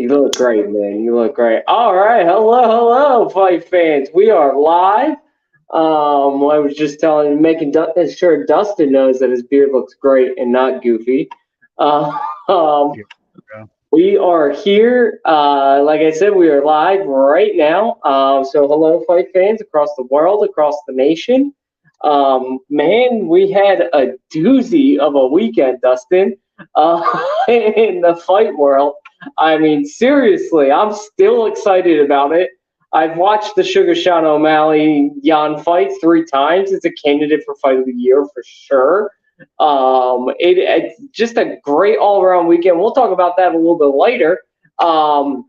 You look great, man. You look great. All right. Hello, fight fans. We are live. I was just making sure Dustin knows that his beard looks great and not goofy. Uh, um, Yeah, bro. we are here. Like I said, we are live right now. So hello, fight fans across the world, across the nation. Man, we had a doozy of a weekend, Dustin, in the fight world. I mean, seriously, I'm still excited about it. I've watched the Sugar Sean O'Malley Jan fight 3 times. It's a candidate for fight of the year for sure. It's just a great all around weekend. We'll talk about that a little bit later. Um,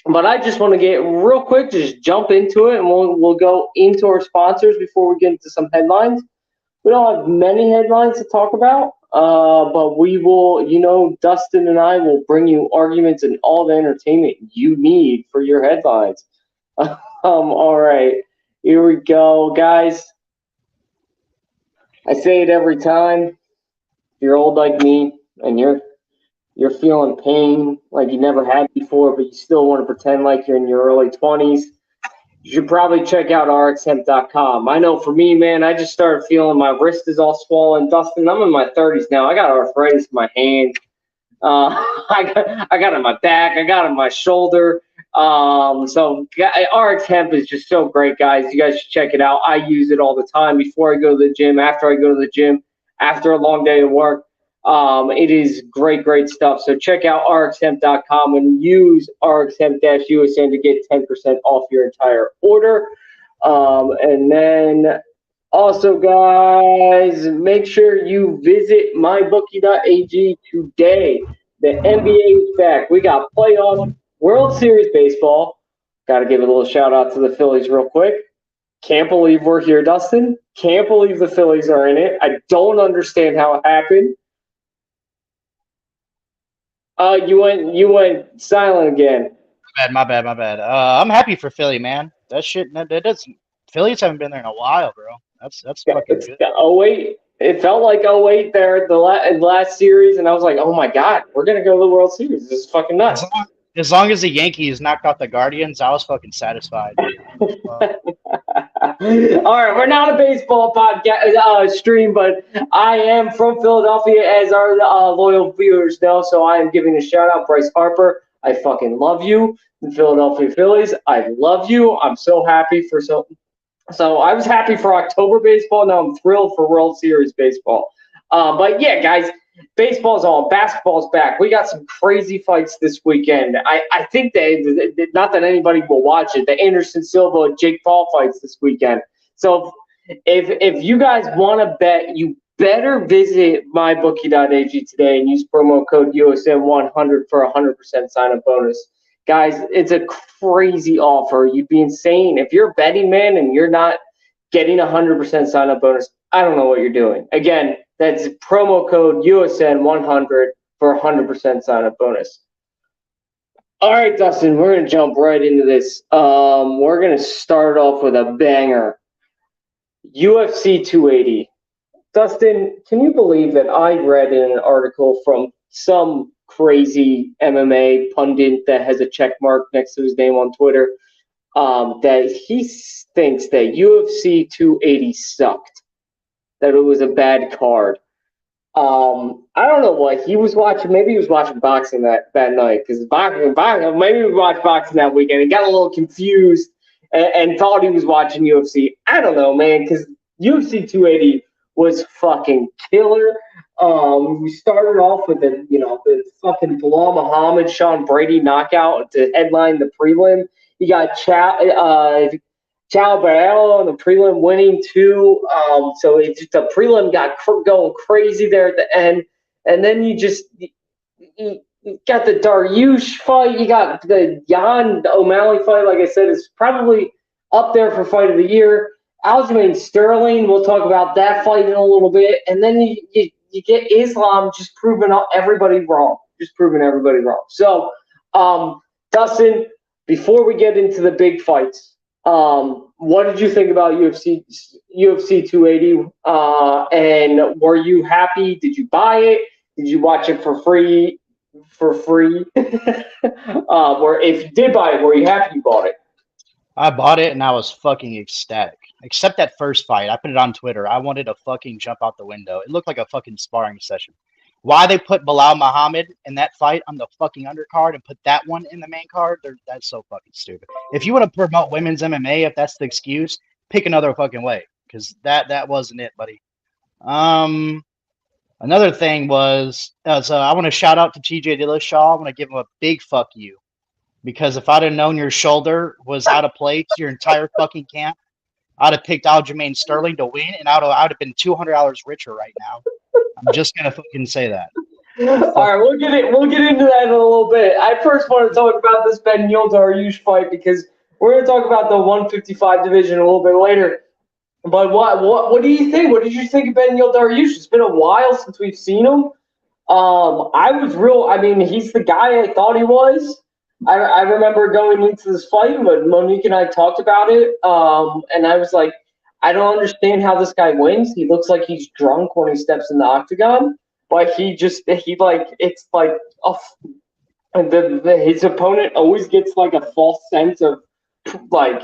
but I just want to get real quick, just jump into it, and we'll go into our sponsors before we get into some headlines. We don't have many headlines to talk about, but we will, Dustin and I will bring you arguments and all the entertainment you need for your headlines. All right, here we go, guys. I say it every time. If you're old like me and you're feeling pain like you never had before, but you still want to pretend like you're in your early 20s, you should probably check out rxhemp.com. I know for me, man, I just started feeling my wrist is all swollen. Dustin, I'm in my 30s now. I got arthritis in my hands. I got it in my back. I got it in my shoulder. RX Hemp is just so great, guys. You guys should check it out. I use it all the time before I go to the gym, after I go to the gym, after a long day of work. It is great, great stuff. So check out rxhemp.com and use rxhemp-usn to get 10% off your entire order. And then also, guys, make sure you visit mybookie.ag today. The NBA is back. We got playoffs, World Series baseball. Got to give a little shout out to the Phillies real quick. Can't believe we're here, Dustin. Can't believe the Phillies are in it. I don't understand how it happened. You went silent again. My bad. I'm happy for Philly, man. That does. Phillies haven't been there in a while, bro. That's fucking It's good. oh 08. It felt like 08 there at the last series, and I was like, oh my god, we're gonna go to the World Series. This is fucking As nuts. long, as long as the Yankees knocked out the Guardians, I was fucking satisfied, dude. All right, we're not a baseball podcast stream, but I am from Philadelphia, as our loyal viewers know. So I am giving a shout out, Bryce Harper. I fucking love you, the Philadelphia Phillies. I love you. I'm so happy for so I was happy for October baseball. Now I'm thrilled for World Series baseball. But yeah, guys, baseball's on. Basketball's back. We got some crazy fights this weekend. I think not that anybody will watch it, the Anderson Silva and Jake Paul fights this weekend. So if you guys want to bet, you better visit mybookie.ag today and use promo code USN100 for a 100% sign up bonus. Guys, it's a crazy offer. You'd be insane. If you're a betting man and you're not getting a 100% sign up bonus, I don't know what you're doing. Again, that's promo code USN100 for a 100% sign up bonus. All right, Dustin, we're going to jump right into this. We're going to start off with a banger. UFC 280. Dustin, can you believe that I read in an article from some crazy MMA pundit that has a check mark next to his name on Twitter that he thinks that UFC 280 sucked, that it was a bad card. I don't know what he was watching. Maybe he was watching boxing that night because maybe he watched boxing that weekend and got a little confused and thought he was watching UFC. I don't know, man, because UFC 280 was fucking killer. We started off with the fucking Bilal Muhammad Sean Brady knockout to headline the prelim. You got Ciao Barrero in the prelim winning too. So the prelim got going crazy there at the end, and then you got the Dariush fight. You got the Jan O'Malley fight. Like I said, is probably up there for fight of the year. Aljamain Sterling. We'll talk about that fight in a little bit, and then you get Islam just proving everybody wrong. So, Dustin, before we get into the big fights. What did you think about UFC 280? And were you happy? Did you buy it? Did you watch it for free? for free? Or if you did buy it, were you happy you bought it? I bought it and I was fucking ecstatic. Except that first fight. I put it on Twitter. I wanted to fucking jump out the window. It looked like a fucking sparring session. Why they put Bilal Muhammad in that fight on the fucking undercard and put that one in the main card, that's so fucking stupid. If you want to promote women's MMA, if that's the excuse, pick another fucking way. Because that wasn't it, buddy. Another thing was, so I want to shout out to TJ Dillashaw. I want to give him a big fuck you. Because if I'd have known your shoulder was out of place your entire fucking camp, I'd have picked Aljamain Sterling to win, and I'd have been $200 richer right now. I'm just gonna fucking say that. All right, we'll get into that in a little bit. I first want to talk about this Beneil Dariush fight because we're going to talk about the 155 division a little bit later. But what do you think? What did you think of Beneil Dariush? It's been a while since we've seen him. I mean, he's the guy I thought he was. I remember going into this fight, but Monique and I talked about it, and I was like, I don't understand how this guy wins. He looks like he's drunk when he steps in the octagon, but it's like his opponent always gets like a false sense of like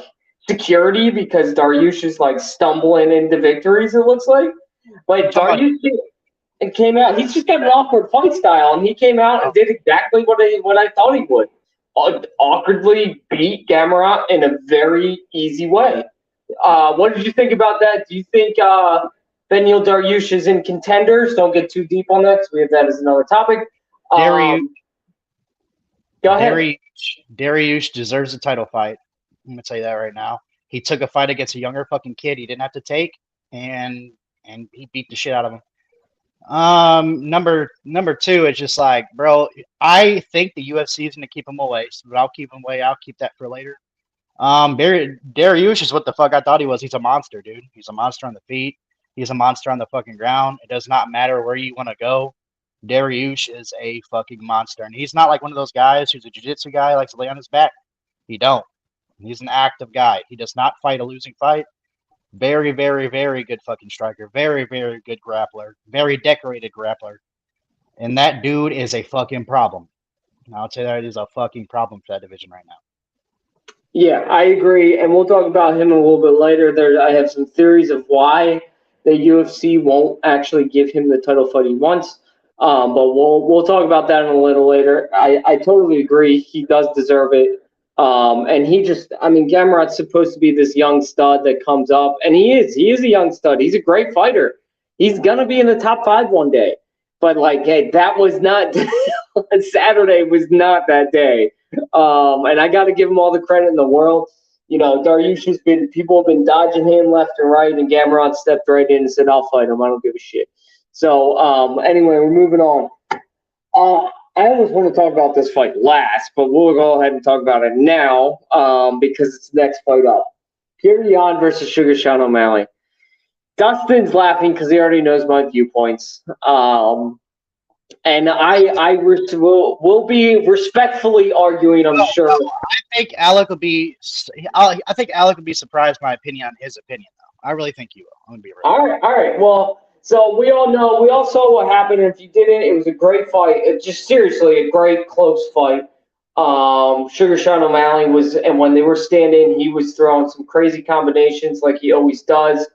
security because Dariush is like stumbling into victories. It looks like, but Dariush came out. He's just got an awkward fight style, and he came out and did exactly what I thought he would. Awkwardly beat Gamrot in a very easy way. What did you think about that? Do you think Beneil Dariush is in contenders? Don't get too deep on that because we have that as another topic. Go ahead. Dariush deserves a title fight. I'm going to tell you that right now. He took a fight against a younger fucking kid he didn't have to take, and he beat the shit out of him. Number two, it's just like, bro, I think the UFC is going to keep him away, but I'll keep him away. I'll keep that for later. Dariush is what the fuck I thought he was. He's a monster, dude. He's a monster on the feet. He's a monster on the fucking ground. It does not matter where you want to go. Dariush is a fucking monster, and he's not like one of those guys who's a jiu-jitsu guy likes to lay on his back. He don't. He's an active guy. He does not fight a losing fight. Very, very, very good fucking striker. Very, very good grappler. Very decorated grappler. And that dude is a fucking problem. I'll tell you that is a fucking problem for that division right now. Yeah, I agree. And we'll talk about him a little bit later. I have some theories of why the UFC won't actually give him the title fight he wants. But we'll talk about that a little later. I totally agree. He does deserve it. And Gamrot's supposed to be this young stud that comes up, and he is a young stud. He's a great fighter. He's gonna be in the top 5 one day. But hey, that was not Saturday was not that day. And I got to give him all the credit in the world. You know, Dariush people have been dodging him left and right, and Gamrot stepped right in and said, "I'll fight him. I don't give a shit." So anyway, we're moving on. I always want to talk about this fight last, but we'll go ahead and talk about it now because it's the next fight up. Petr Yan versus Sugar Sean O'Malley. Dustin's laughing because he already knows my viewpoints. And will be respectfully arguing, I'm sure. I think Alec will be surprised by my opinion on his opinion, though. I really think you will. I'm going to be real. All right. Well, so we all saw what happened. And if you didn't, it was a great fight. Seriously, a great close fight. Sugar Sean O'Malley and when they were standing, he was throwing some crazy combinations like he always does.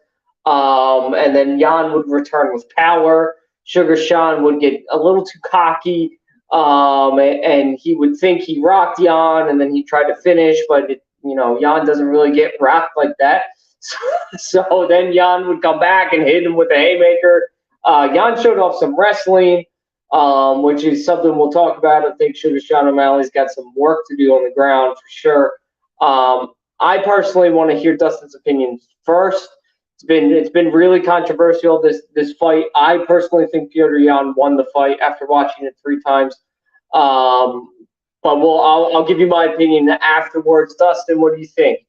And then Yan would return with power. Sugar Sean would get a little too cocky, and he would think he rocked Yan, and then he tried to finish, but Yan doesn't really get rocked like that. So then Yan would come back and hit him with a haymaker. Yan showed off some wrestling, which is something we'll talk about. I think Sugar Sean O'Malley's got some work to do on the ground for sure. I personally want to hear Dustin's opinion first. It's been really controversial, this fight. I personally think Petr Yan won the fight after watching it 3 times. But I'll give you my opinion afterwards. Dustin, what do you think?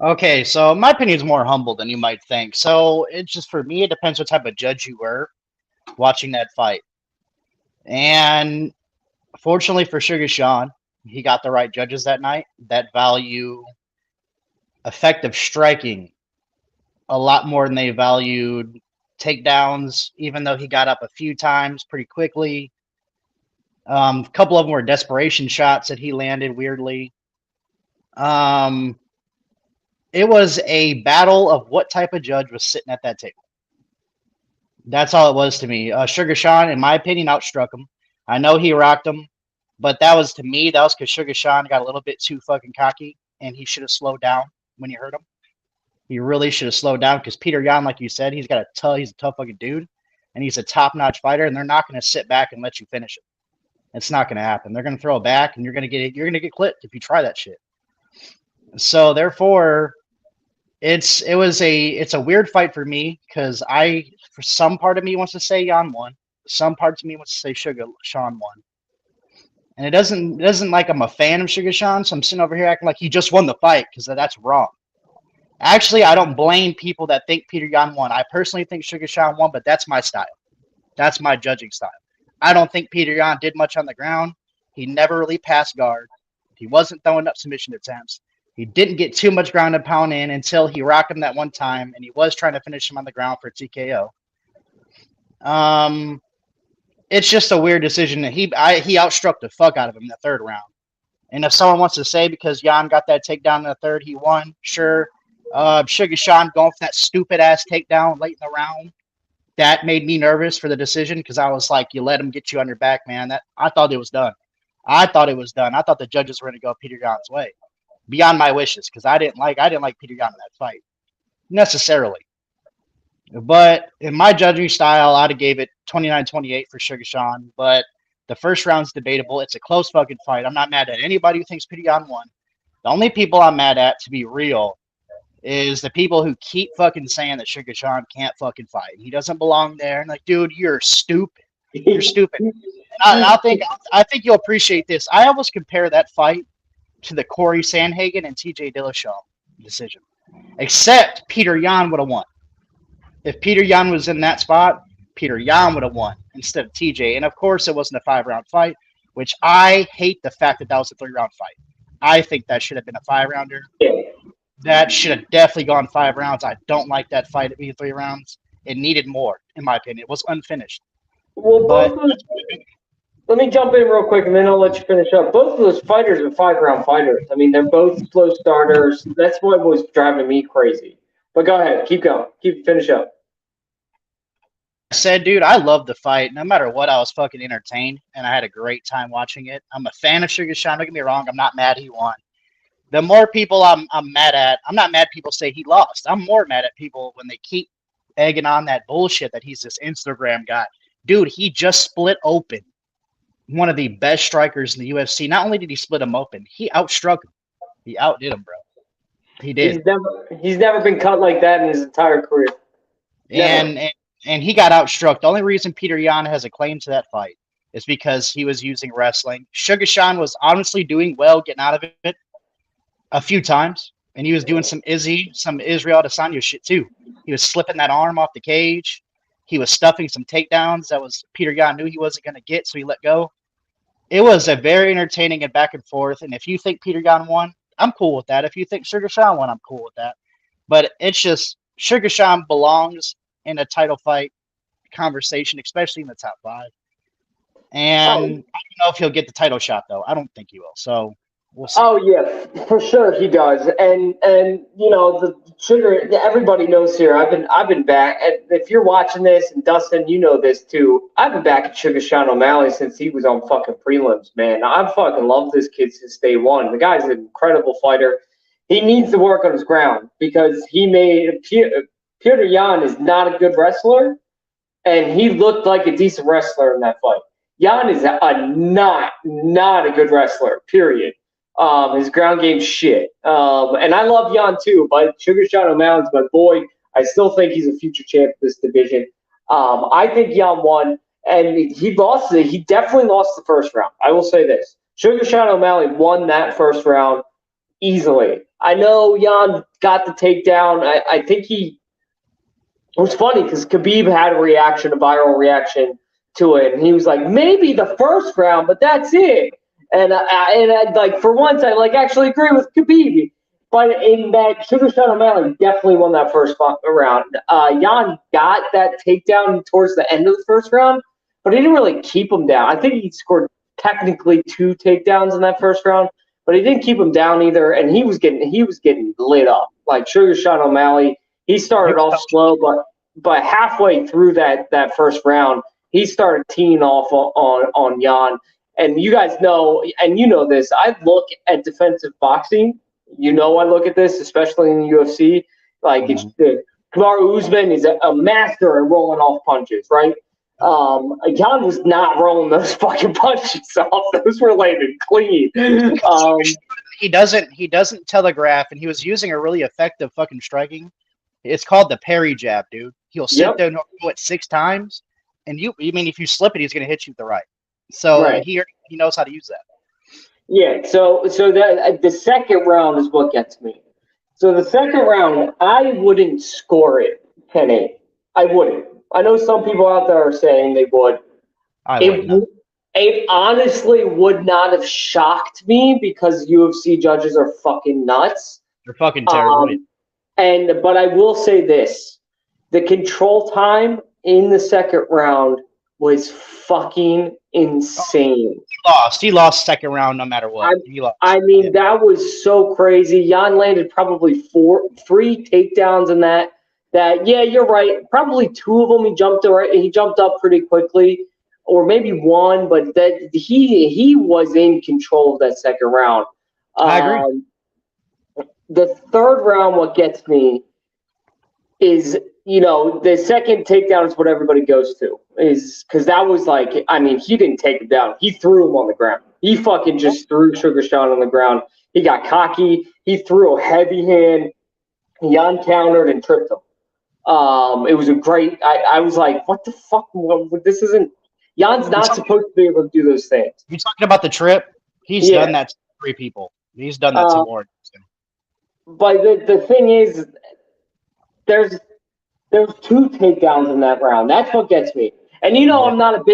Okay, so my opinion is more humble than you might think. So it's just, for me, it depends what type of judge you were watching that fight. And fortunately for Sugar Sean, he got the right judges that night that value effective striking a lot more than they valued takedowns, even though he got up a few times pretty quickly. A couple of them were desperation shots that he landed weirdly. It was a battle of what type of judge was sitting at that table. That's all it was to me. Sugar Sean, in my opinion, outstruck him. I know he rocked him, but that was to me. That was because Sugar Sean got a little bit too fucking cocky, and he should have slowed down when he hurt him. He really should have slowed down because Peter Yan, like you said, he's a tough fucking dude, and he's a top-notch fighter, and they're not going to sit back and let you finish it. It's not going to happen. They're going to throw it back, and you're going to get clipped if you try that shit. So therefore, it's a weird fight for me because for some part of me wants to say Yan won, some parts of me wants to say Sugar Sean won, and it doesn't like I'm a fan of Sugar Sean, so I'm sitting over here acting like he just won the fight because that's wrong. Actually, I don't blame people that think Peter Yan won. I personally think Sugar Sean won, but that's my style. That's my judging style. I don't think Peter Yan did much on the ground. He never really passed guard. He wasn't throwing up submission attempts. He didn't get too much ground and pound in until he rocked him that one time, and he was trying to finish him on the ground for a TKO. It's just a weird decision. He outstruck the fuck out of him in the third round. And if someone wants to say because Yan got that takedown in the third, he won, sure. Sugar Sean going for that stupid ass takedown late in the round, that made me nervous for the decision because I was like, you let him get you on your back, man. I thought it was done. I thought the judges were going to go Peter Yan's way, beyond my wishes, because I didn't like Peter Yan in that fight necessarily. But in my judging style, I'd have gave it 29-28 for Sugar Sean. But the first round's debatable. It's a close fucking fight. I'm not mad at anybody who thinks Peter Yan won. The only people I'm mad at, to be real, is the people who keep fucking saying that Sugar Sean can't fucking fight. He doesn't belong there. And like, dude, you're stupid. You're stupid. I think you'll appreciate this. I always compare that fight to the Corey Sandhagen and TJ Dillashaw decision. Except Peter Yan would have won. If Peter Yan was in that spot, Peter Yan would have won instead of TJ. And of course, it wasn't a 5-round fight, which I hate the fact that was a 3-round fight. I think that should have been a 5-rounder. That should have definitely gone 5 rounds. I don't like that fight being 3 rounds. It needed more, in my opinion. It was unfinished. Well, let me jump in real quick, and then I'll let you finish up. Both of those fighters are 5-round fighters. I mean, they're both slow starters. That's what was driving me crazy. But go ahead. Keep going. Finish up. I said, dude, I love the fight. No matter what, I was fucking entertained, and I had a great time watching it. I'm a fan of Sugar Sean. Don't get me wrong. I'm not mad he won. The more people I'm mad at, I'm not mad people say he lost. I'm more mad at people when they keep egging on that bullshit that he's this Instagram guy. Dude, he just split open one of the best strikers in the UFC. Not only did he split him open, he outstruck him. He outdid him, bro. He did. He's never been cut like that in his entire career. And he got outstruck. The only reason Peter Yan has a claim to that fight is because he was using wrestling. Sugar Sean was honestly doing well getting out of it a few times, and he was doing some Israel Adesanya shit too. He was slipping that arm off the cage. He was stuffing some takedowns that was Peter Yan knew he wasn't going to get, so he let go. It was a very entertaining and back and forth, and if you think Peter Yan won, I'm cool with that. If you think Sugar Sean won, I'm cool with that. But it's just Sugar Sean belongs in a title fight conversation, especially in the top 5. And I don't know if he'll get the title shot, though. I don't think he will. So we'll see. Oh yeah, for sure he does. And you know, the Sugar. Everybody knows here. I've been back. And if you're watching this, and Dustin, you know this too. I've been back at Sugar Sean O'Malley since he was on fucking prelims, man. I fucking love this kid since day one. The guy's an incredible fighter. He needs to work on his ground because Peter Yan is not a good wrestler, and he looked like a decent wrestler in that fight. Yan is not a good wrestler, period. His ground game's shit. And I love Yan too, but Sugar Sean O'Malley's my boy. I still think he's a future champ of this division. I think Yan won, and he lost it. He definitely lost the first round. I will say this. Sugar Sean O'Malley won that first round easily. I know Yan got the takedown. I think it was funny because Khabib had a viral reaction to it, and he was like, maybe the first round, but that's it. And I like for once I actually agree with Khabib, but in that Sugar Sean O'Malley definitely won that first round. Yan got that takedown towards the end of the first round, but he didn't really keep him down. I think he scored technically 2 takedowns in that first round, but he didn't keep him down either, and he was getting lit up. Like Sugar Sean O'Malley, he started off slow, but halfway through that first round, he started teeing off on Jan. And you guys know, and you know this, I look at defensive boxing. You know I look at this, especially in the UFC. Like, Kamaru Usman is a master at rolling off punches, right? Jan was not rolling those fucking punches off. Those were landed clean. He doesn't telegraph, and he was using a really effective fucking striking. It's called the parry jab, dude. He'll sit there and do it 6 times, and if you slip it, he's going to hit you with the right. So he knows how to use that. Yeah. So the second round is what gets me. So the second round, I wouldn't score it 10-8. I wouldn't. I know some people out there are saying they would. It honestly would not have shocked me because UFC judges are fucking nuts. They're fucking terrible. But I will say this. The control time in the second round was fucking insane. He lost second round no matter what. That was so crazy. Jan landed probably 3 takedowns in that. Yeah, you're right. Probably 2 of them he jumped up pretty quickly, or maybe 1, but that he was in control of that second round. I agree. The third round, what gets me is, the second takedown is what everybody goes to, is because that was he didn't take him down. He threw him on the ground. He fucking just threw Sugar Sean on the ground. He got cocky. He threw a heavy hand. Jan countered and tripped him. It was a great. I was like, what the fuck? This isn't. Jan's not supposed to be able to do those things. You talking about the trip? He's done that to 3 people. He's done that to more. But the thing is, there's 2 takedowns in that round. That's what gets me. And I'm not a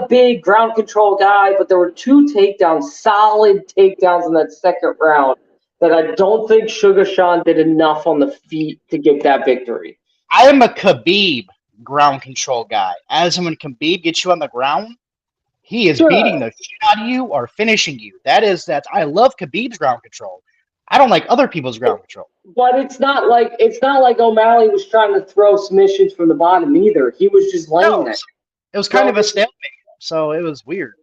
big ground control guy, but there were 2 takedowns, solid takedowns in that second round that I don't think Sugar Sean did enough on the feet to get that victory. I am a Khabib ground control guy. As when Khabib gets you on the ground, he is beating the shit out of you or finishing you. I love Khabib's ground control. I don't like other people's ground control. But it's not like O'Malley was trying to throw submissions from the bottom either. He was just laying there. It was kind of a stalemate, so it was weird.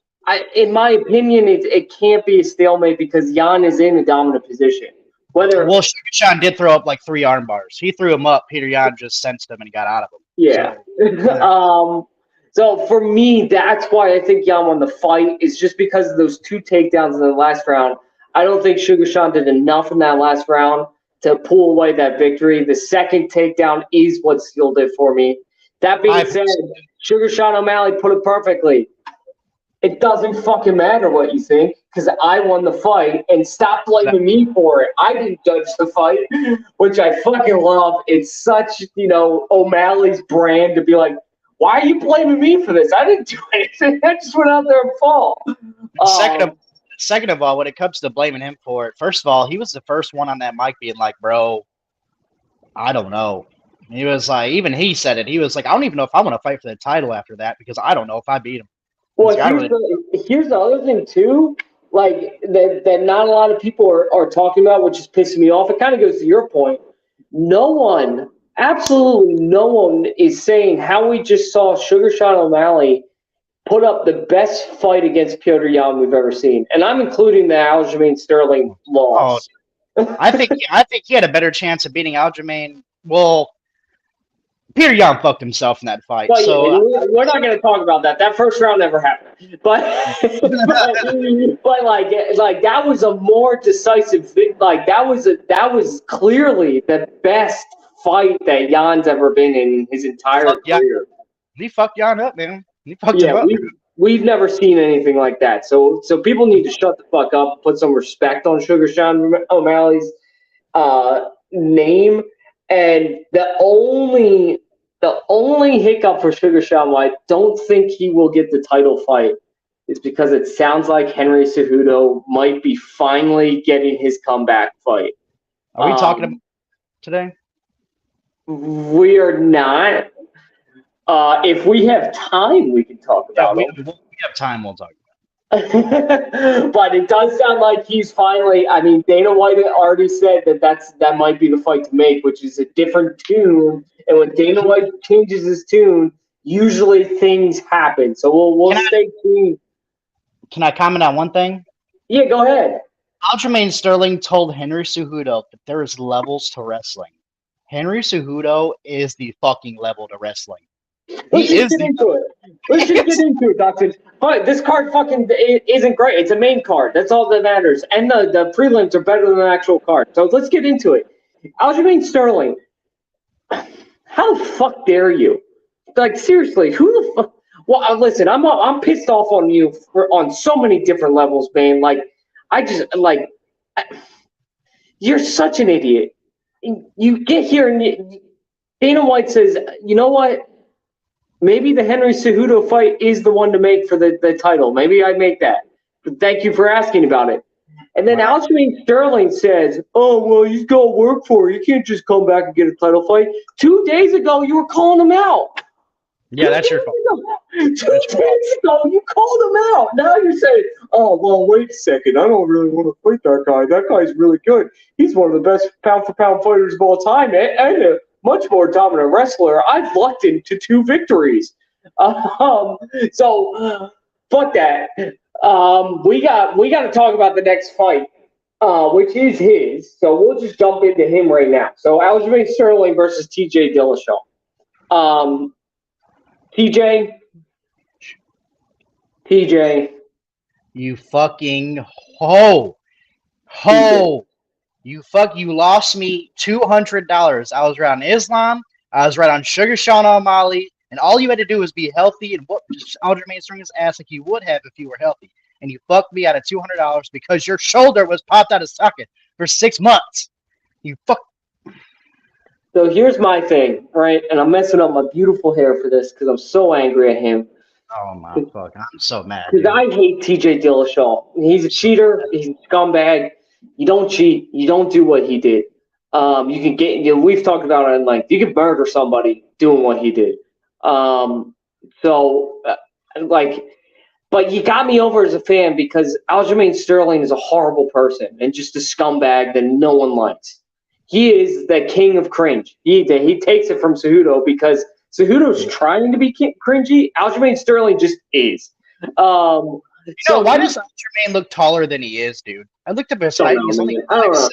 In my opinion, it can't be a stalemate because Jan is in a dominant position. Sugar Sean did throw up like 3 arm bars. He threw them up. Peter Yan just sensed them and got out of them. Yeah. So for me, that's why I think Jan won the fight. Is just because of those 2 takedowns in the last round. I don't think Sugar Sean did enough in that last round to pull away that victory. The second takedown is what sealed it for me. That being said, Sugar Sean O'Malley put it perfectly. It doesn't fucking matter what you think because I won the fight, and stop blaming me for it. I didn't judge the fight, which I fucking love. It's such, O'Malley's brand to be like, why are you blaming me for this? I didn't do anything. I just went out there and fought. Second of all, when it comes to blaming him for it, first of all, he was the first one on that mic being like, bro, I don't know. He was like, even he said it. He was like, I don't even know if I want to fight for the title after that because I don't know if I beat him. Well, here's the other thing, too, that not a lot of people are talking about, which is pissing me off. It kind of goes to your point. Absolutely no one is saying how we just saw Sugar Sean O'Malley put up the best fight against Petr Yan we've ever seen, and I'm including the Aljamain Sterling loss. I think he had a better chance of beating Aljamain. Well, Petr Yan fucked himself in that fight. Well, so we're not going to talk about that. That first round never happened. But that was a more decisive. That was clearly the best fight that Jan's ever been in his entire career. He fucked Jan up, man. He fucked him up. We've never seen anything like that. So people need to shut the fuck up, put some respect on Sugar Sean O'Malley's name. And the only hiccup for Sugar Sean, why I don't think he will get the title fight, is because it sounds like Henry Cejudo might be finally getting his comeback fight. Are we talking about today? We are not. If we have time, we can talk about it. If we have time, we'll talk about But it does sound like he's finally. I mean, Dana White already said that might be the fight to make, which is a different tune. And when Dana White changes his tune, usually things happen. So we'll stay tuned. Can I comment on one thing? Yeah, go ahead. Aljamain Sterling told Henry Cejudo that there is levels to wrestling. Henry Cejudo is the fucking level to wrestling. Let's just get into it, Dr. But this card fucking isn't great. It's a main card. That's all that matters. And the prelims are better than the actual card. So let's get into it. Aljamain Sterling, how the fuck dare you? Like, seriously, who the fuck? Well, listen, I'm pissed off on you on so many different levels, man. Like, you're such an idiot. You get here and Dana White says, you know what? Maybe the Henry Cejudo fight is the one to make for the title. Maybe I make that. But thank you for asking about it. And then Aljamain Sterling says, oh, well, you got to work for it. You can't just come back and get a title fight. 2 days ago, you were calling him out. Yeah, that's your fault. 2 days ago, you called him out. Now you're saying, oh, well, wait a second. I don't really want to fight that guy. That guy's really good. He's one of the best pound-for-pound fighters of all time and a much more dominant wrestler. I've lucked into 2 victories. So, fuck that. We got to talk about the next fight, which is his. So we'll just jump into him right now. So Aljamain Sterling versus TJ Dillashaw. TJ. You fucking hoe. You lost me $200. I was right on Islam. I was right on Sugar Sean O'Malley. And all you had to do was be healthy and whoop Aljamain Sterling's ass like you would have if you were healthy. And you fucked me out of $200 because your shoulder was popped out of socket for 6 months. You fuck. So here's my thing, right? And I'm messing up my beautiful hair for this because I'm so angry at him. Oh my fuck! I'm so mad. Because I hate TJ Dillashaw. He's a cheater. He's a scumbag. You don't cheat. You don't do what he did. You can get. We've talked about it in length. You can murder somebody doing what he did. But you got me over as a fan because Aljamain Sterling is a horrible person and just a scumbag that no one likes. He is the king of cringe. He takes it from Cejudo because Cejudo's trying to be cringy. Aljamain Sterling just is. Why does Aljamain look taller than he is, dude? I looked up his height. I don't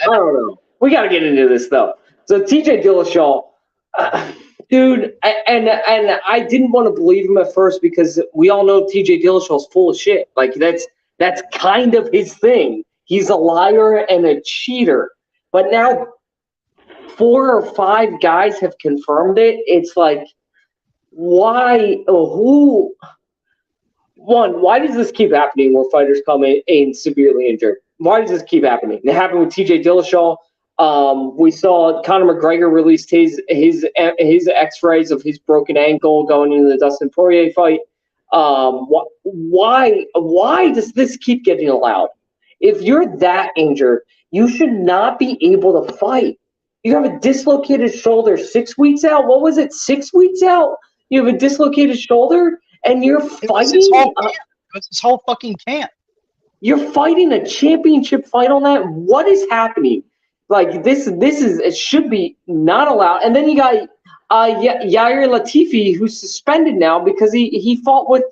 know. We got to get into this, though. So TJ Dillashaw, dude, and I didn't want to believe him at first because we all know TJ Dillashaw's full of shit. Like, that's kind of his thing. He's a liar and a cheater. But now 4 or 5 guys have confirmed it. It's like, why does this keep happening where fighters come in severely injured? Why does this keep happening? It happened with TJ Dillashaw. We saw Conor McGregor released his X-rays of his broken ankle going into the Dustin Poirier fight. Why does this keep getting allowed? If you're that injured, you should not be able to fight. You have a dislocated shoulder 6 weeks out. What was it? 6 weeks out? You have a dislocated shoulder, and you're fighting. It's this whole fucking camp. You're fighting a championship fight on that. What is happening? Like this is it should be not allowed. And then you got Yair Latifi, who's suspended now because he fought with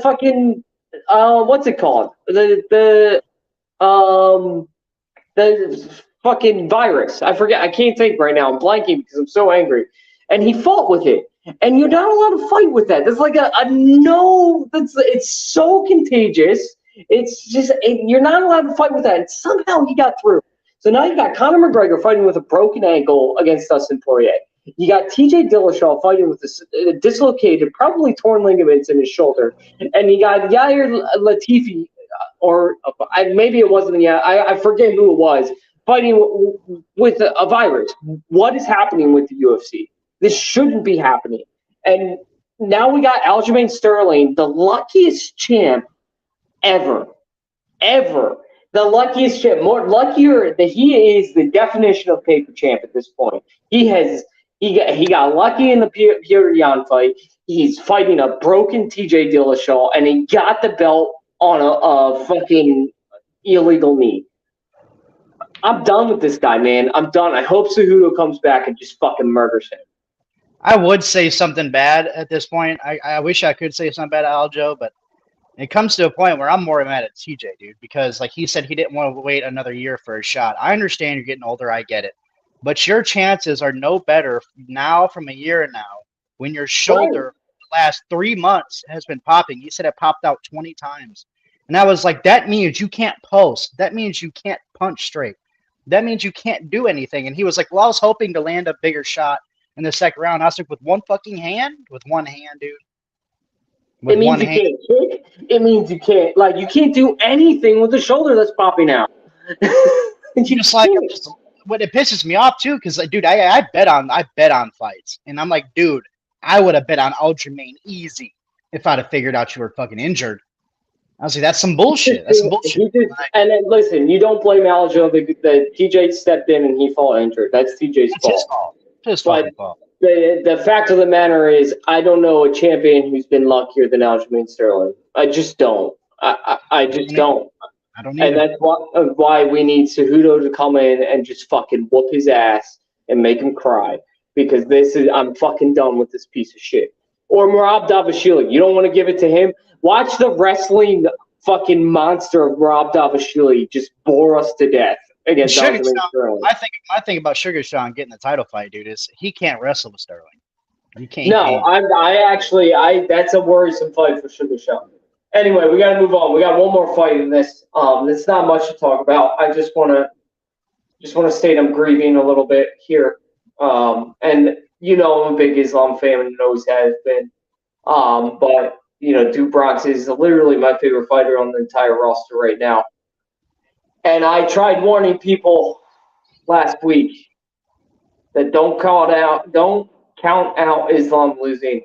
fucking what's it called? The fucking virus. I forget. I can't think right now. I'm blanking because I'm so angry. And he fought with it. And you're not allowed to fight with that. There's like a no. It's so contagious. It's just you're not allowed to fight with that. And somehow he got through. So now you got Conor McGregor fighting with a broken ankle against Dustin Poirier. You got TJ Dillashaw fighting with a dislocated, probably torn ligaments in his shoulder. And you got Yair Latifi, or maybe it wasn't. I forget who it was, fighting with a virus. What is happening with the UFC? This shouldn't be happening. And now we got Aljamain Sterling, the luckiest champ ever. The luckiest champ. More luckier that he is the definition of paper champ at this point. He got lucky in the Petr Yan fight. he's fighting a broken TJ Dillashaw, and he got the belt on a fucking illegal knee. I'm done with this guy, man. I'm done. I hope Cejudo comes back and just fucking murders him. I would say something bad at this point. I wish I could say something bad at Aljo, but it comes to a point where I'm more mad at TJ, dude, because like he said, he didn't want to wait another year for a shot. I understand you're getting older. I get it. But your chances are no better now from a year now when your shoulder the last 3 months has been popping. He said it popped out 20 times. And I was like, that means you can't post. That means you can't punch straight. That means you can't do anything. And he was like, well, I was hoping to land a bigger shot in the second round. I was like, with one fucking hand? With one hand, dude. It means you can't kick. It means you can't, like, you can't do anything with the shoulder that's popping out. What it pisses me off too, because like, dude, I bet on fights, and I'm like, dude, I would have bet on Aljamain easy if I'd have figured out you were fucking injured. I was like, that's some bullshit. That's some bullshit. And then listen, you don't blame Aljo. The TJ stepped in and he fell injured. That's TJ's fault. His fault. His fucking fault. The fact of the matter is, I don't know a champion who's been luckier than Aljamain Sterling. I just don't. I just don't. I don't either. And that's why we need Cejudo to come in and just fucking whoop his ass and make him cry. Because I'm fucking done with this piece of shit. Or Merab Dvalishvili. You don't want to give it to him? Watch the wrestling fucking monster of Merab Dvalishvili just bore us to death against Aljamain Sterling. My thing about Sugar Sean getting the title fight, dude, is he can't wrestle with Sterling. He can't. No, that's a worrisome fight for Sugar Sean. Anyway, we got to move on. We got one more fight in this. It's not much to talk about. I just want to state I'm grieving a little bit here. And you know, I'm a big Islam fan and always has been. But you know, Duke Bronx is literally my favorite fighter on the entire roster right now. And I tried warning people last week that don't count out Islam losing.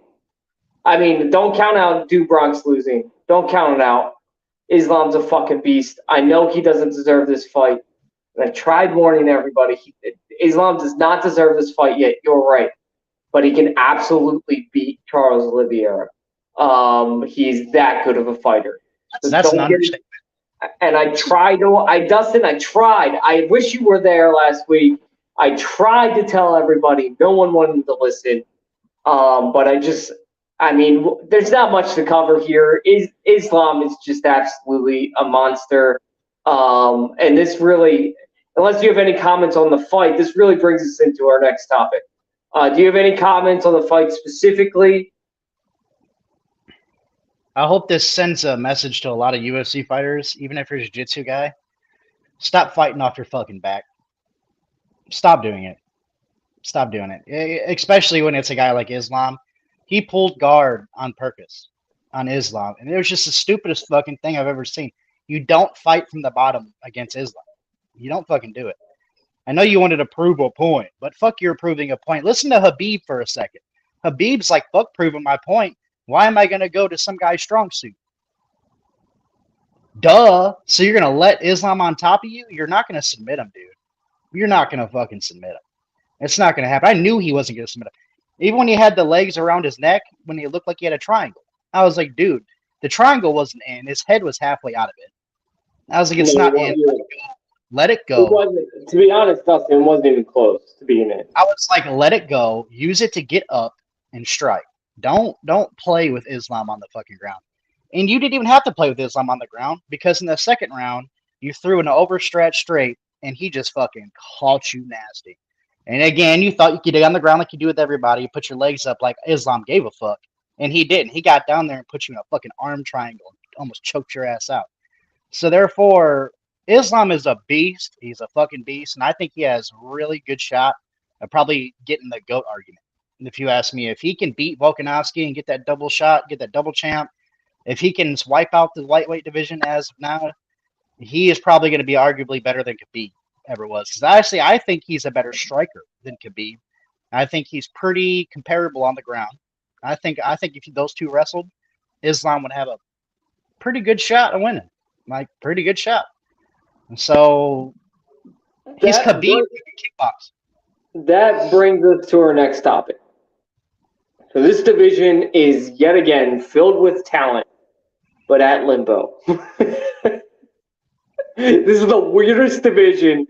I mean, don't count out Duke Bronx losing. Don't count it out. Islam's a fucking beast. I know he doesn't deserve this fight. And I tried warning everybody. Islam does not deserve this fight yet. You're right. But he can absolutely beat Charles Oliveira. He's that good of a fighter. So that's an understatement. And I tried. Dustin, I tried. I wish you were there last week. I tried to tell everybody. No one wanted to listen. But there's not much to cover here. Islam is just absolutely a monster. And this really, unless you have any comments on the fight, this really brings us into our next topic. Do you have any comments on the fight specifically? I hope this sends a message to a lot of UFC fighters, even if you're a jiu-jitsu guy. Stop fighting off your fucking back. Stop doing it. Stop doing it. Especially when it's a guy like Islam. He pulled guard on purpose on Islam. And it was just the stupidest fucking thing I've ever seen. You don't fight from the bottom against Islam. You don't fucking do it. I know you wanted to prove a point, but fuck you're proving a point. Listen to Khabib for a second. Khabib's like, fuck proving my point. Why am I going to go to some guy's strong suit? Duh. So you're going to let Islam on top of you? You're not going to submit him, dude. You're not going to fucking submit him. It's not going to happen. I knew he wasn't going to submit him. Even when he had the legs around his neck, when he looked like he had a triangle, I was like, dude, the triangle wasn't in. His head was halfway out of it. I was like, it's not in. Let it go. To be honest, Dustin, it wasn't even close to being in. I was like, let it go. Use it to get up and strike. Don't play with Islam on the fucking ground. And you didn't even have to play with Islam on the ground because in the second round, you threw an overstretched straight and he just fucking caught you nasty. And again, you thought you could get on the ground like you do with everybody. You put your legs up like Islam gave a fuck. And he didn't. He got down there and put you in a fucking arm triangle and almost choked your ass out. So therefore, Islam is a beast. He's a fucking beast. And I think he has a really good shot of probably getting the GOAT argument. And if you ask me, if he can beat Volkanovski and get that double shot, get that double champ, if he can wipe out the lightweight division as of now, he is probably going to be arguably better than Khabib ever was. Because actually, I think he's a better striker than Khabib. I think he's pretty comparable on the ground. I think if those two wrestled, Islam would have a pretty good shot of winning. Like, pretty good shot. And so, he's Khabib kickbox. That brings us to our next topic. So this division is yet again filled with talent, but at limbo. This is the weirdest division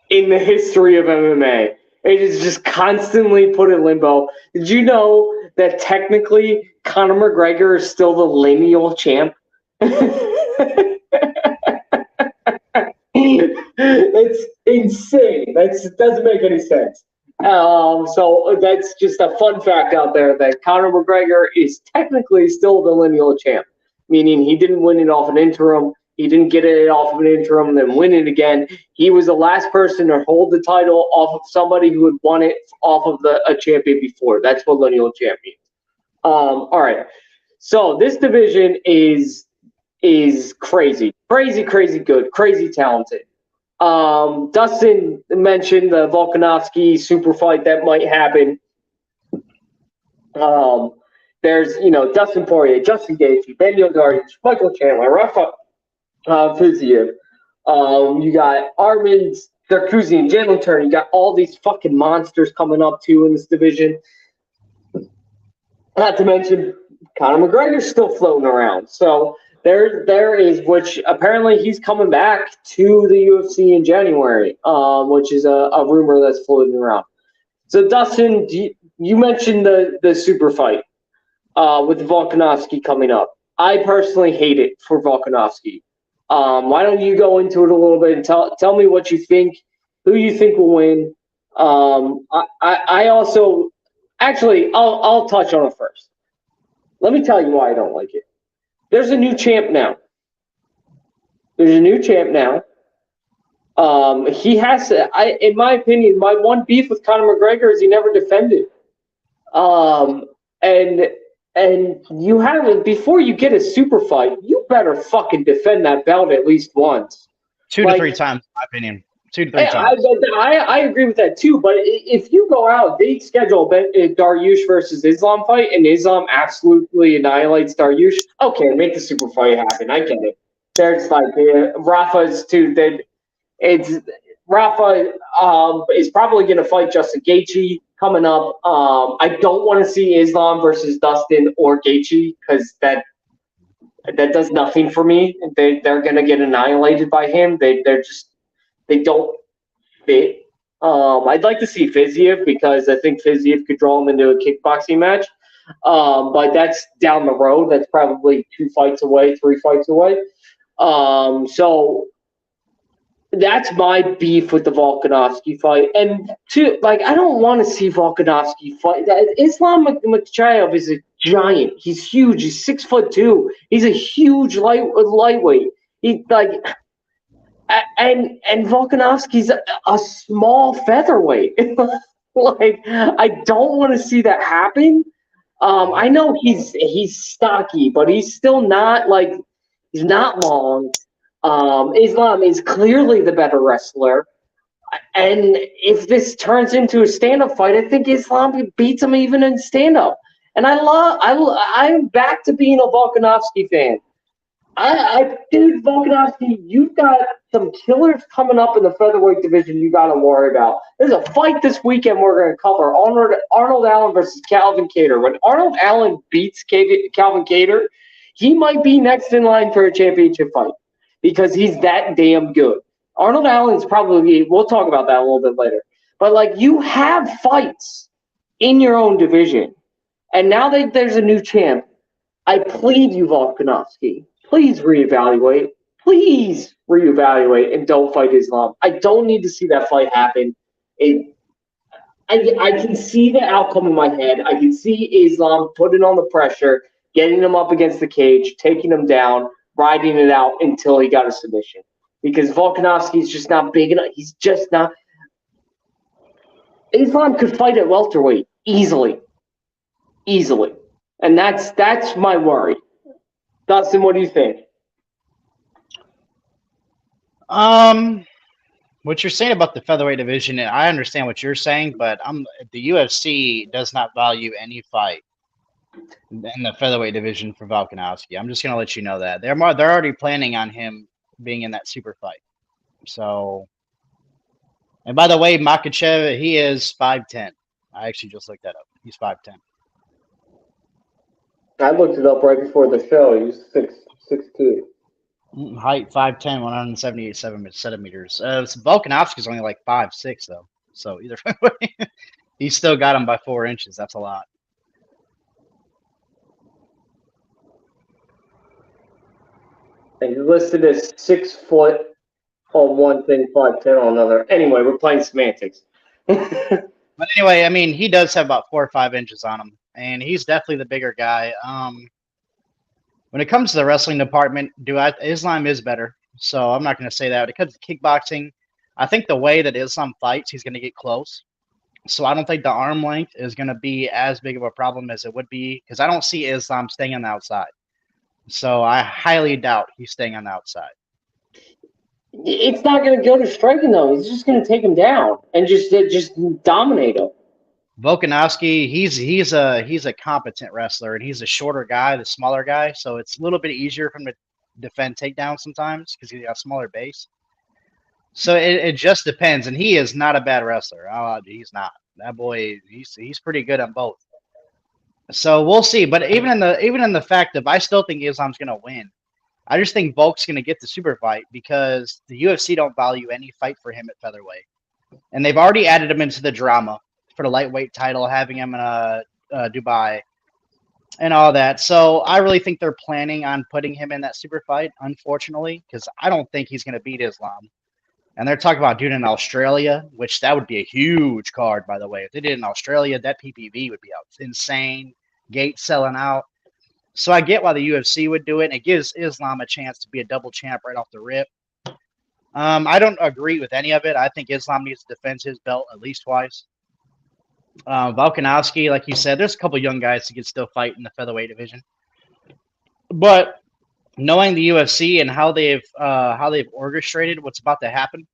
in the history of MMA. It is just constantly put in limbo. Did you know that technically Conor McGregor is still the lineal champ? It's insane. That doesn't make any sense. So that's just a fun fact out there that Conor McGregor is technically still the lineal champ, meaning he didn't win it off an interim. He didn't get it off of an interim and then win it again. He was the last person to hold the title off of somebody who had won it off of a champion before. That's what lineal champ means. All right. So this division is crazy, crazy good, crazy talented. Dustin mentioned the Volkanovski super fight that might happen. There's Dustin Poirier, Justin Gaethje, Daniel Dariush, Michael Chandler, Rafa Fiziev. You got Armin Sarkisian, Jalen Turner. You got all these fucking monsters coming up too in this division. Not to mention Conor McGregor's still floating around. So there is, which apparently he's coming back to the UFC in January, which is a rumor that's floating around. So Dustin, you mentioned the super fight with Volkanovski coming up. I personally hate it for Volkanovski. Why don't you go into it a little bit and tell me what you think, who you think will win? I also, actually, I'll touch on it first. Let me tell you why I don't like it. There's a new champ now. He has to. In my opinion, my one beef with Conor McGregor is he never defended. And you haven't, before you get a super fight, you better fucking defend that belt at least once. 2 to 3 times, in my opinion. 2 to 3 times. I agree with that too, but if you go out, they schedule a Dariush versus Islam fight, and Islam absolutely annihilates Dariush, okay, make the super fight happen. I get it. There's like Rafa's too. Rafa is probably going to fight Justin Gaethje coming up. I don't want to see Islam versus Dustin or Gaethje because that does nothing for me. They're going to get annihilated by him. They don't fit. I'd like to see Fiziev because I think Fiziev could draw him into a kickboxing match. But that's down the road. That's probably 2 fights away, 3 fights away. So that's my beef with the Volkanovski fight. And I don't want to see Volkanovski fight. Islam Makhachev is a giant. He's huge. He's 6'2". He's a huge lightweight. And Volkanovski's a small featherweight. I don't want to see that happen. I know he's stocky, but he's still not he's not long. Islam is clearly the better wrestler. And if this turns into a stand-up fight, I think Islam beats him even in stand-up. And I'm back to being a Volkanovski fan. Dude, Volkanovski, you've got some killers coming up in the featherweight division you got to worry about. There's a fight this weekend we're going to cover, Arnold Allen versus Calvin Kattar. When Arnold Allen beats Calvin Kattar, he might be next in line for a championship fight because he's that damn good. Arnold Allen's probably, we'll talk about that a little bit later. But, you have fights in your own division. And now that there's a new champ, I plead you, Volkanovski, please reevaluate. Please reevaluate and don't fight Islam. I don't need to see that fight happen. I can see the outcome in my head. I can see Islam putting on the pressure, getting him up against the cage, taking him down, riding it out until he got a submission. Because Volkanovski's just not big enough. He's just not. Islam could fight at welterweight easily. And that's my worry. Dustin, what do you think? What you're saying about the featherweight division, I understand what you're saying, but the UFC does not value any fight in the featherweight division for Volkanovski. I'm just going to let you know that they're already planning on him being in that super fight. So, and by the way, Makhachev, he is 5'10". I actually just looked that up. He's 5'10". I looked it up right before the show. He's 6'2". Height 5'10", 178 centimeters. Volkanovski's only like 5'6" though. So either way, he still got him by 4 inches. That's a lot. And he listed as 6 foot on one thing, 5'10" on another. Anyway, we're playing semantics. But anyway, I mean, he does have about 4 or 5 inches on him, and he's definitely the bigger guy. When it comes to the wrestling department, Islam is better. So I'm not going to say that. When it comes to kickboxing, I think the way that Islam fights, he's going to get close. So I don't think the arm length is going to be as big of a problem as it would be, because I don't see Islam staying on the outside. So I highly doubt he's staying on the outside. It's not going to go to striking though. He's just going to take him down and just dominate him. Volkanovski, he's a competent wrestler, and he's a shorter guy, the smaller guy, so it's a little bit easier for him to defend takedowns sometimes because he's got a smaller base. So it just depends, and he is not a bad wrestler. He's not. That boy, he's pretty good on both. So we'll see. But even in the fact of, I still think Islam's going to win. I just think Volk's going to get the super fight because the UFC don't value any fight for him at featherweight, and they've already added him into the drama for the lightweight title, having him in Dubai and all that. So I really think they're planning on putting him in that super fight, unfortunately, because I don't think he's going to beat Islam. And they're talking about doing it in Australia, which that would be a huge card, by the way. If they did it in Australia, that PPV would be insane. Gates selling out. So I get why the UFC would do it, and it gives Islam a chance to be a double champ right off the rip. I don't agree with any of it. I think Islam needs to defend his belt at least twice. Volkanovski, like you said, there's a couple young guys who can still fight in the featherweight division. But knowing the UFC and how they've orchestrated what's about to happen,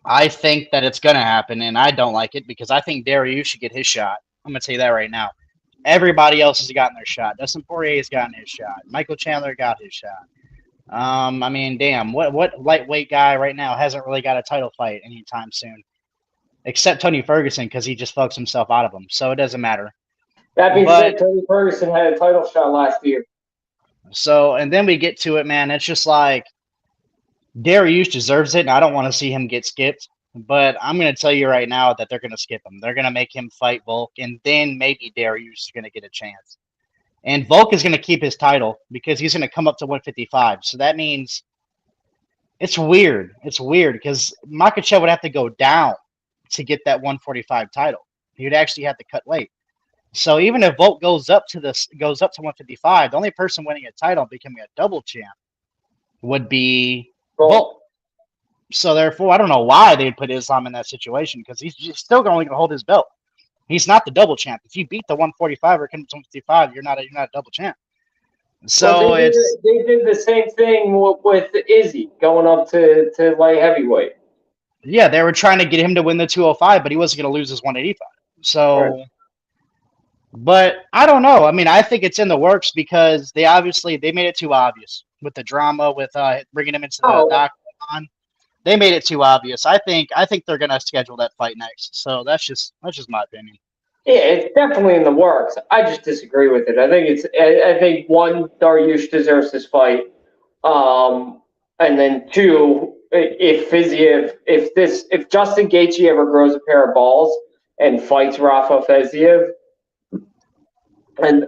I think that it's going to happen, and I don't like it because I think Dariush should get his shot. I'm going to tell you that right now. Everybody else has gotten their shot. Dustin Poirier's gotten his shot. Michael Chandler got his shot. I mean, damn, what lightweight guy right now hasn't really got a title fight anytime soon? Except Tony Ferguson, because he just fucks himself out of them. So it doesn't matter. That being said, Tony Ferguson had a title shot last year. So, and then we get to it, man. It's just like Dariush deserves it, and I don't want to see him get skipped. But I'm going to tell you right now that they're going to skip him. They're going to make him fight Volk, and then maybe Dariush is going to get a chance. And Volk is going to keep his title because he's going to come up to 155. So that means it's weird. It's weird because Makhachev would have to go down to get that 145 title. He would actually have to cut weight. So even if Volk goes up to 155, the only person winning a title and becoming a double champ would be Volk. So therefore, I don't know why they would put Islam in that situation because he's still only going to hold his belt. He's not the double champ. If you beat the 145 or come to 155, you're not a double champ. So they did the same thing with Izzy going up to light heavyweight. Yeah, they were trying to get him to win the 205, but he wasn't going to lose his 185. So, right. But I don't know. I mean, I think it's in the works because they made it too obvious with the drama with bringing him into the octagon. They made it too obvious. I think they're going to schedule that fight next. So that's just my opinion. Yeah, it's definitely in the works. I just disagree with it. I think one, Dariush deserves this fight, and then two, if Justin Gaethje ever grows a pair of balls and fights Rafa Fiziev, and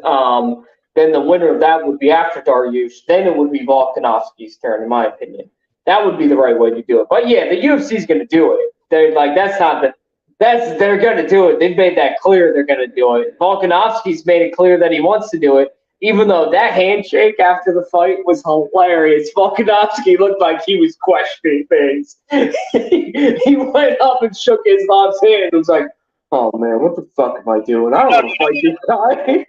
then the winner of that would be after Dariush. Then it would be Volkanovski's turn, in my opinion. That would be the right way to do it. But yeah, the UFC's going to do it. They're like, they're going to do it. They've made that clear they're going to do it. Volkanovski's made it clear that he wants to do it, even though that handshake after the fight was hilarious. Volkanovski looked like he was questioning things. He went up and shook Islam's hand and was like, oh, man, what the fuck am I doing? I don't want to fight this guy.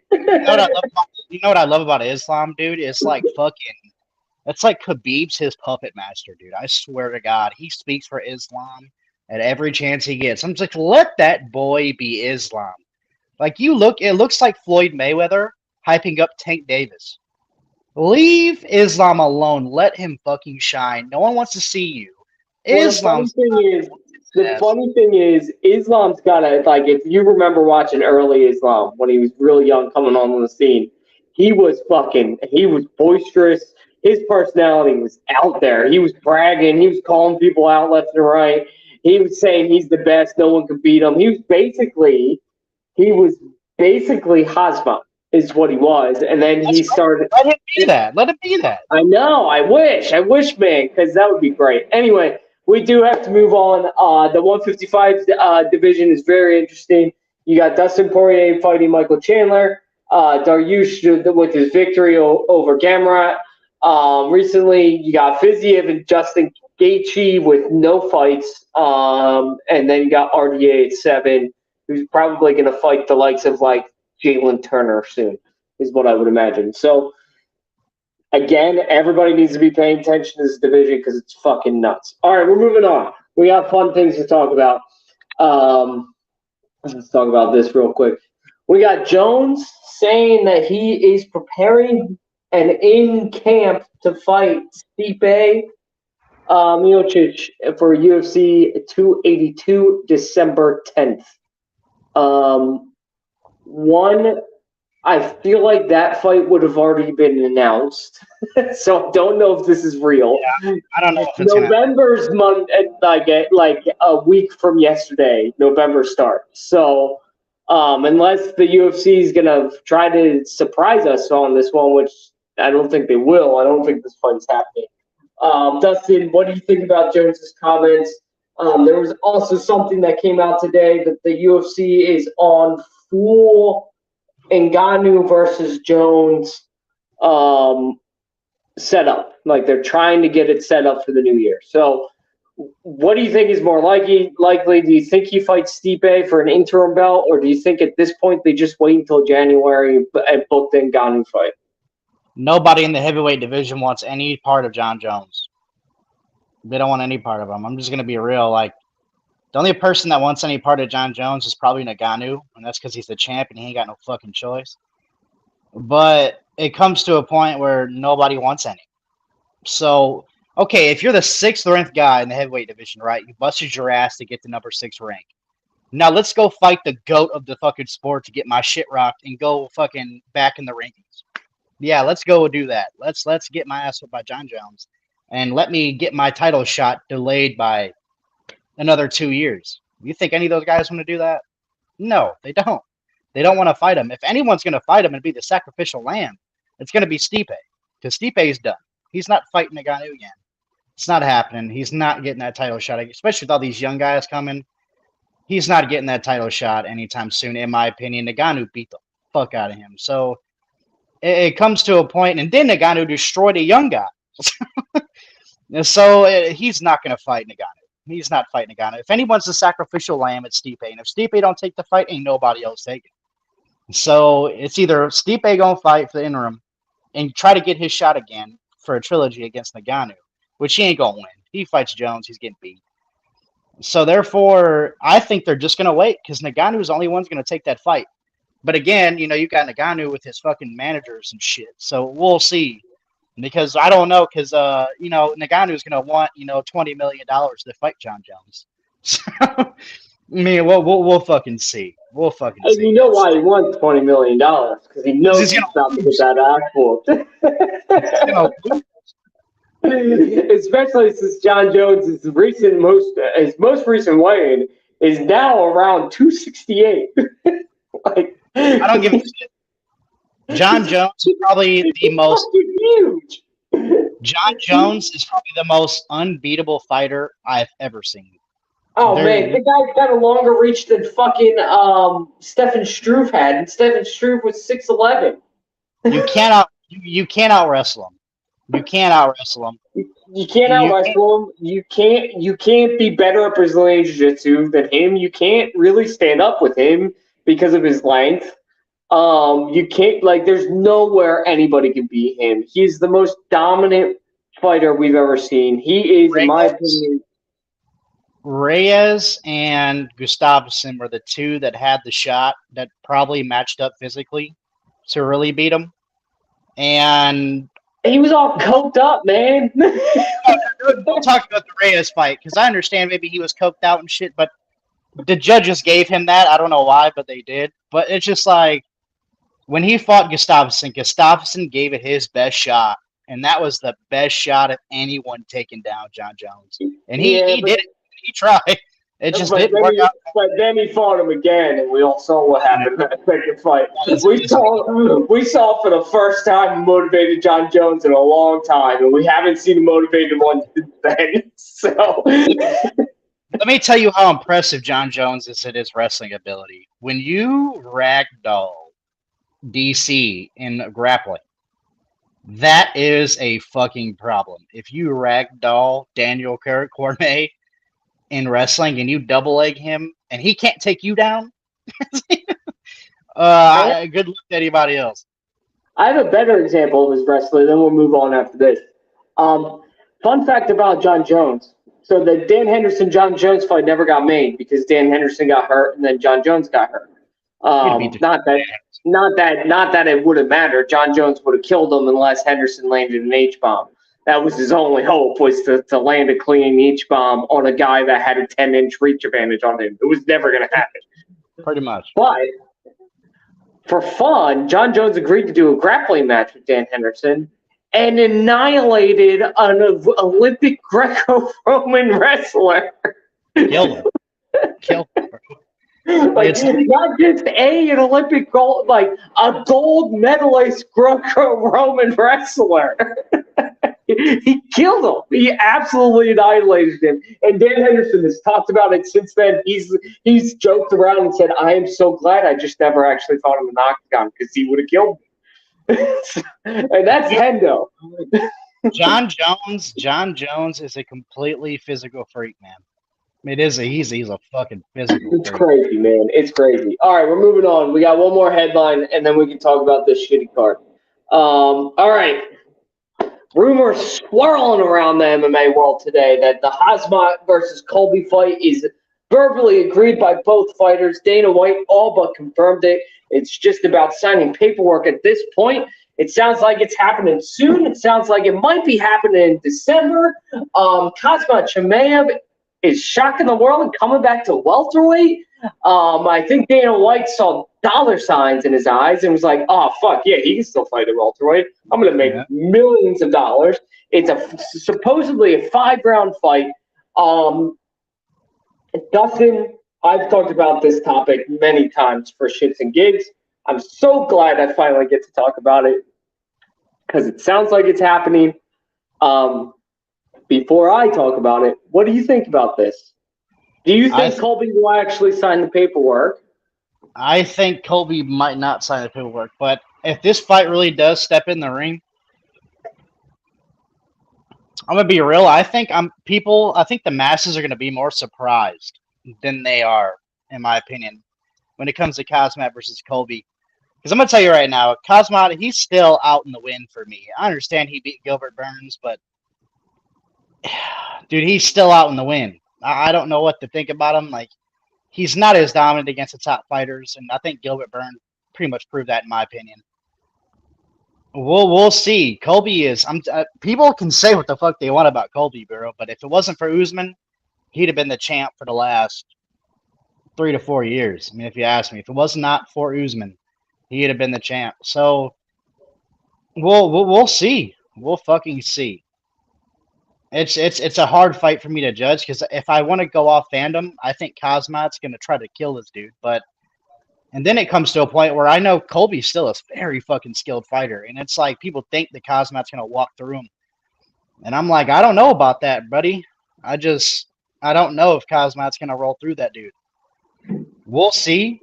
You know what I love about Islam, dude? It's like it's like Khabib's his puppet master, dude. I swear to God, he speaks for Islam at every chance he gets. I'm just like, let that boy be Islam. Like it looks like Floyd Mayweather hyping up Tank Davis. Leave Islam alone. Let him fucking shine. No one wants to see you. Islam's The funny thing is, Islam's got a, like, if you remember watching early Islam when he was really young coming on the scene, he was boisterous. His personality was out there. He was bragging. He was calling people out left and right. He was saying he's the best. No one could beat him. He was basically Hazma is what he was. And then he started. Let him be that. Let him be that. I know. I wish, man, because that would be great. Anyway, we do have to move on. The 155 division is very interesting. You got Dustin Poirier fighting Michael Chandler. Dariush with his victory over Gamrot. Recently, you got Fiziev and Justin Gaethje with no fights. And then you got RDA at 7, who's probably going to fight the likes of like Jalen Turner soon, is what I would imagine. So, again, everybody needs to be paying attention to this division because it's fucking nuts. All right, we're moving on. We got fun things to talk about. Let's talk about this real quick. We got Jones saying that he is preparing and in camp to fight Stipe Miocic for UFC 282 December 10th. I feel like that fight would have already been announced, so I don't know if this is real. Yeah, I don't know if it's November's month, like a week from yesterday. November starts, so unless the UFC is gonna try to surprise us on this one, which I don't think they will. I don't think this fight's happening. Dustin, what do you think about Jones's comments? There was also something that came out today that the UFC is on full Ngannou versus Jones setup. Like they're trying to get it set up for the new year. So what do you think is more likely? Do you think he fights Stipe for an interim belt, or do you think at this point they just wait until January and book the Ngannou fight? Nobody in the heavyweight division wants any part of John Jones. They don't want any part of him. I'm just going to be real. Like, the only person that wants any part of John Jones is probably Ngannou, and that's because he's the champ and he ain't got no fucking choice. But it comes to a point where nobody wants any. So, okay, if you're the 6th ranked guy in the heavyweight division, right? You busted your ass to get the number 6 rank. Now let's go fight the GOAT of the fucking sport to get my shit rocked and go fucking back in the rankings. Yeah, let's go do that. Let's get my ass up by John Jones and let me get my title shot delayed by another 2 years. You think any of those guys want to do that? No, they don't. They don't want to fight him. If anyone's going to fight him and be the sacrificial lamb, it's going to be Stipe, because Stipe is done. He's not fighting Ngannou again. It's not happening. He's not getting that title shot, especially with all these young guys coming. He's not getting that title shot anytime soon, in my opinion. Ngannou beat the fuck out of him. So it comes to a point, and then Ngannou destroyed a young guy. So he's not going to fight Ngannou. He's not fighting Ngannou. If anyone's the sacrificial lamb, it's Stipe. And if Stipe don't take the fight, ain't nobody else taking it. So it's either Stipe going to fight for the interim and try to get his shot again for a trilogy against Ngannou, which he ain't going to win. He fights Jones, he's getting beat. So therefore, I think they're just going to wait because Ngannou is the only one's going to take that fight. But again, you got Ngannou with his fucking managers and shit. So we'll see. Because I don't know, because Ngannou is going to want $20 million to fight John Jones. So, I mean, we'll fucking see. We'll fucking see. You know why he wants $20 million? Because he knows he's about to get that ass whooped. Especially since John Jones' most recent weigh-in is now around 268. Like, I don't give a shit. John Jones is probably the most huge. John Jones is probably the most unbeatable fighter I've ever seen. Oh man, the guy's got a longer reach than fucking Stefan Struve had, and Stefan Struve was 6'11". You can't out wrestle him. You can't out wrestle him. You can't out wrestle him. You can't be better at Brazilian Jiu-Jitsu than him. You can't really stand up with him because of his length. You can't, there's nowhere anybody can beat him. He's the most dominant fighter we've ever seen. He is, in my opinion. Reyes and Gustafsson were the two that had the shot that probably matched up physically to really beat him. And he was all coked up, man. Don't talk about the Cormia's fight because I understand maybe he was coked out and shit, but the judges gave him that. I don't know why, but they did. But it's just like when he fought Gustafsson gave it his best shot, and that was the best shot of anyone taking down John Jones. And he did it. He tried. It just didn't work out. But then he fought him again, and we all saw what happened in that second fight. We saw for the first time a motivated John Jones in a long time, and we haven't seen a motivated one since then. So let me tell you how impressive John Jones is at his wrestling ability. When you ragdoll DC in grappling, that is a fucking problem. If you ragdoll Daniel Cormier in wrestling and you double leg him and he can't take you down, good luck to anybody else. I have a better example of his wrestling, then we'll move on after this. Fun fact about John Jones. So the Dan Henderson-John Jones fight never got made because Dan Henderson got hurt and then John Jones got hurt. Not that it would have mattered. John Jones would have killed him unless Henderson landed an H-bomb. That was his only hope, was to land a clean H-bomb on a guy that had a 10-inch reach advantage on him. It was never going to happen. Pretty much. But for fun, John Jones agreed to do a grappling match with Dan Henderson and annihilated an Olympic Greco-Roman wrestler. Killed him. Like, not just an Olympic gold, like a gold medalist Greco-Roman wrestler. He killed him. He absolutely annihilated him. And Dan Henderson has talked about it since then. He's joked around and said, "I am so glad I just never actually fought him in the octagon because he would have killed me." And that's Hendo. John Jones is a completely physical freak, man. He's a fucking physical freak. It's crazy, man. It's crazy. All right, we're moving on. We got one more headline, and then we can talk about this shitty card. All right. Rumors swirling around the MMA world today that the Khamzat versus Colby fight is verbally agreed by both fighters. Dana White all but confirmed it. It's just about signing paperwork at this point. It sounds like it's happening soon. It sounds like it might be happening in December. Khamzat Chimaev is shocking the world and coming back to welterweight. I think Dana White saw dollar signs in his eyes and was like, "Oh fuck yeah, he can still fight at welterweight. I'm gonna make millions of dollars." It's supposedly a 5-round fight. Dustin, I've talked about this topic many times for shits and gigs. I'm so glad I finally get to talk about it because it sounds like it's happening. Before I talk about it, what do you think about this? Do you think Colby will actually sign the paperwork? I think Colby might not sign the paperwork, but if this fight really does step in the ring, I'm gonna be real. I think the masses are gonna be more surprised than they are, in my opinion, when it comes to Khamzat versus Colby. Because I'm gonna tell you right now, Khamzat, he's still out in the wind for me. I understand he beat Gilbert Burns, but dude, he's still out in the wind. I don't know what to think about him. Like, he's not as dominant against the top fighters, and I think Gilbert Burns pretty much proved that, in my opinion. We'll see. Colby is. People can say what the fuck they want about Colby, bro, but if it wasn't for Usman, he'd have been the champ for the last 3 to 4 years. I mean, if you ask me, if it was not for Usman, he'd have been the champ. So we'll see. We'll fucking see. It's a hard fight for me to judge because if I want to go off fandom, I think Khamzat's going to try to kill this dude. And then it comes to a point where I know Colby's still a very fucking skilled fighter. And it's like people think that Khamzat's going to walk through him. And I'm like, I don't know about that, buddy. I don't know if Khamzat's going to roll through that dude. We'll see.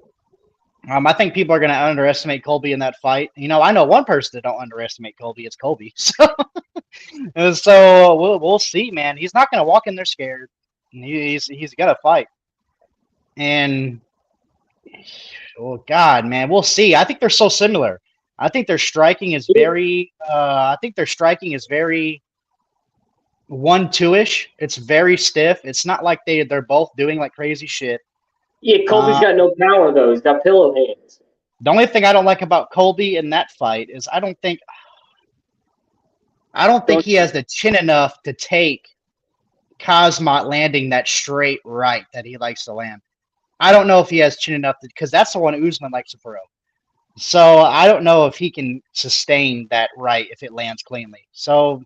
I think people are going to underestimate Colby in that fight. You know, I know one person that don't underestimate Colby. It's Colby. So we'll see, man. He's not going to walk in there scared. He's got to fight. And oh God, man, we'll see. I think they're so similar. I think their striking is very. I think their striking is very 1-2-ish. It's very stiff. It's not like they're both doing like crazy shit. Yeah, Colby's got no power though. He's got pillow hands. The only thing I don't like about Colby in that fight is I don't think he has the chin enough to take Kazmat landing that straight right that he likes to land. I don't know if he has chin enough because that's the one Usman likes to throw. So I don't know if he can sustain that right if it lands cleanly. So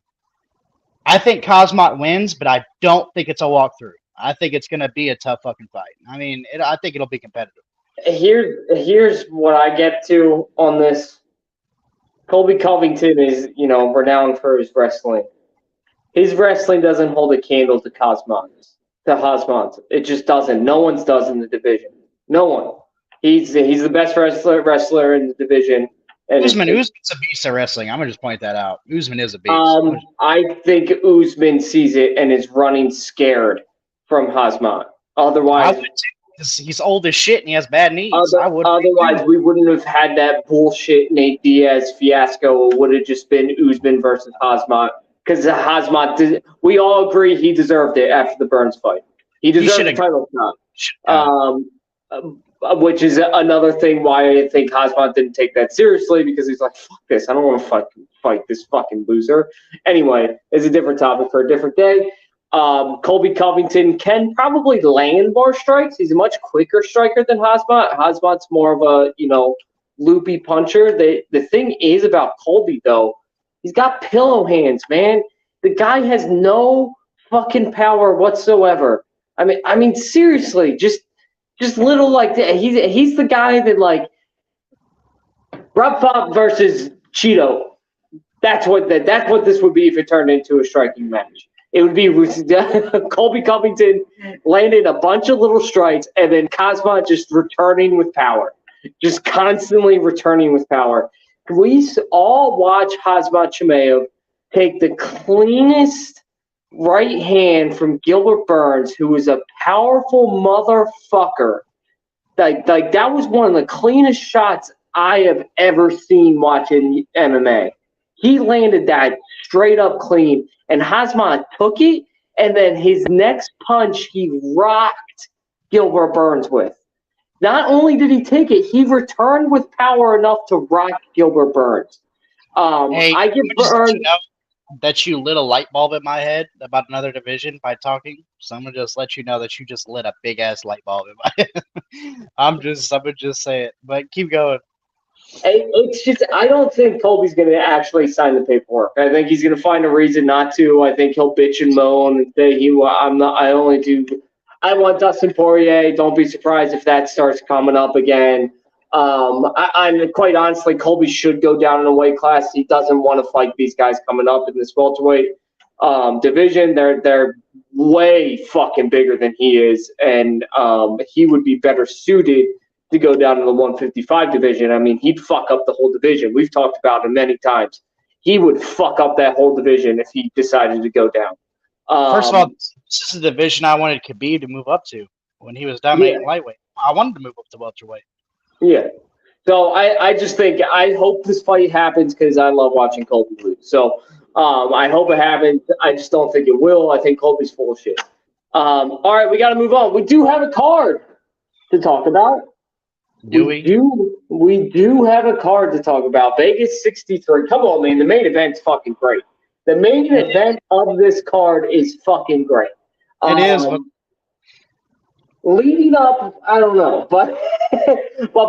I think Kazmat wins, but I don't think it's a walkthrough. I think it's going to be a tough fucking fight. I mean, I think it'll be competitive. Here's what I get to on this. Colby Covington is, renowned for his wrestling. His wrestling doesn't hold a candle to Kazmat's. It just doesn't. No one's does in the division. No one. He's the best wrestler in the division. And Usman's a beast at wrestling. I'm gonna just point that out. Usman is a beast. I think Usman sees it and is running scared from Kazmat. Otherwise, he's old as shit and he has bad knees. Otherwise, we wouldn't have had that bullshit Nate Diaz fiasco. It would have just been Usman versus Kazmat. Because Kazmat, we all agree he deserved it after the Burns fight. He deserved the title shot. Which is another thing why I think Kazmat didn't take that seriously, because he's like, fuck this. I don't want to fight this fucking loser. Anyway, it's a different topic for a different day. Colby Covington can probably land more strikes. He's a much quicker striker than Kazmat. Kazmat's more of a, loopy puncher. The thing is about Colby, though, he's got pillow hands, man. The guy has no fucking power whatsoever. I mean, seriously, just little like that. He's the guy that, like, Rob Font versus Cheeto. That's what this would be if it turned into a striking match. It would be Colby Covington landing a bunch of little strikes and then Kazmat just returning with power, just constantly returning with power. We all watch Khamzat Chimaev take the cleanest right hand from Gilbert Burns, who is a powerful motherfucker. Like that was one of the cleanest shots I have ever seen watching MMA. He landed that straight up clean, and Khamzat took it, and then his next punch he rocked Gilbert Burns with. Not only did he take it, he returned with power enough to rock Gilbert Burns. I give Burns that you lit a light bulb in my head about another division by talking. So I'm gonna just let you know that you just lit a big ass light bulb in my head. I'm gonna just say it, but keep going. It's just I don't think Colby's gonna actually sign the paperwork. I think he's gonna find a reason not to. I think he'll bitch and moan and say I want Dustin Poirier. Don't be surprised if that starts coming up again. I'm quite honestly, Colby should go down in a weight class. He doesn't want to fight these guys coming up in this welterweight division. They're way fucking bigger than he is, and he would be better suited to go down to the 155 division. I mean, he'd fuck up the whole division. We've talked about it many times. He would fuck up that whole division if he decided to go down. First of all, this is the division I wanted Khabib to move up to when he was dominating lightweight. I wanted to move up to welterweight. Yeah. So I just think I hope this fight happens because I love watching Colby lose. So I hope it happens. I just don't think it will. I think Colby's full of shit. All right, we got to move on. We do have a card to talk about. We do have a card to talk about. Vegas 63. Come on, man. The main event's fucking great. The main event of this card is fucking great. It is. Leading up, I don't know. But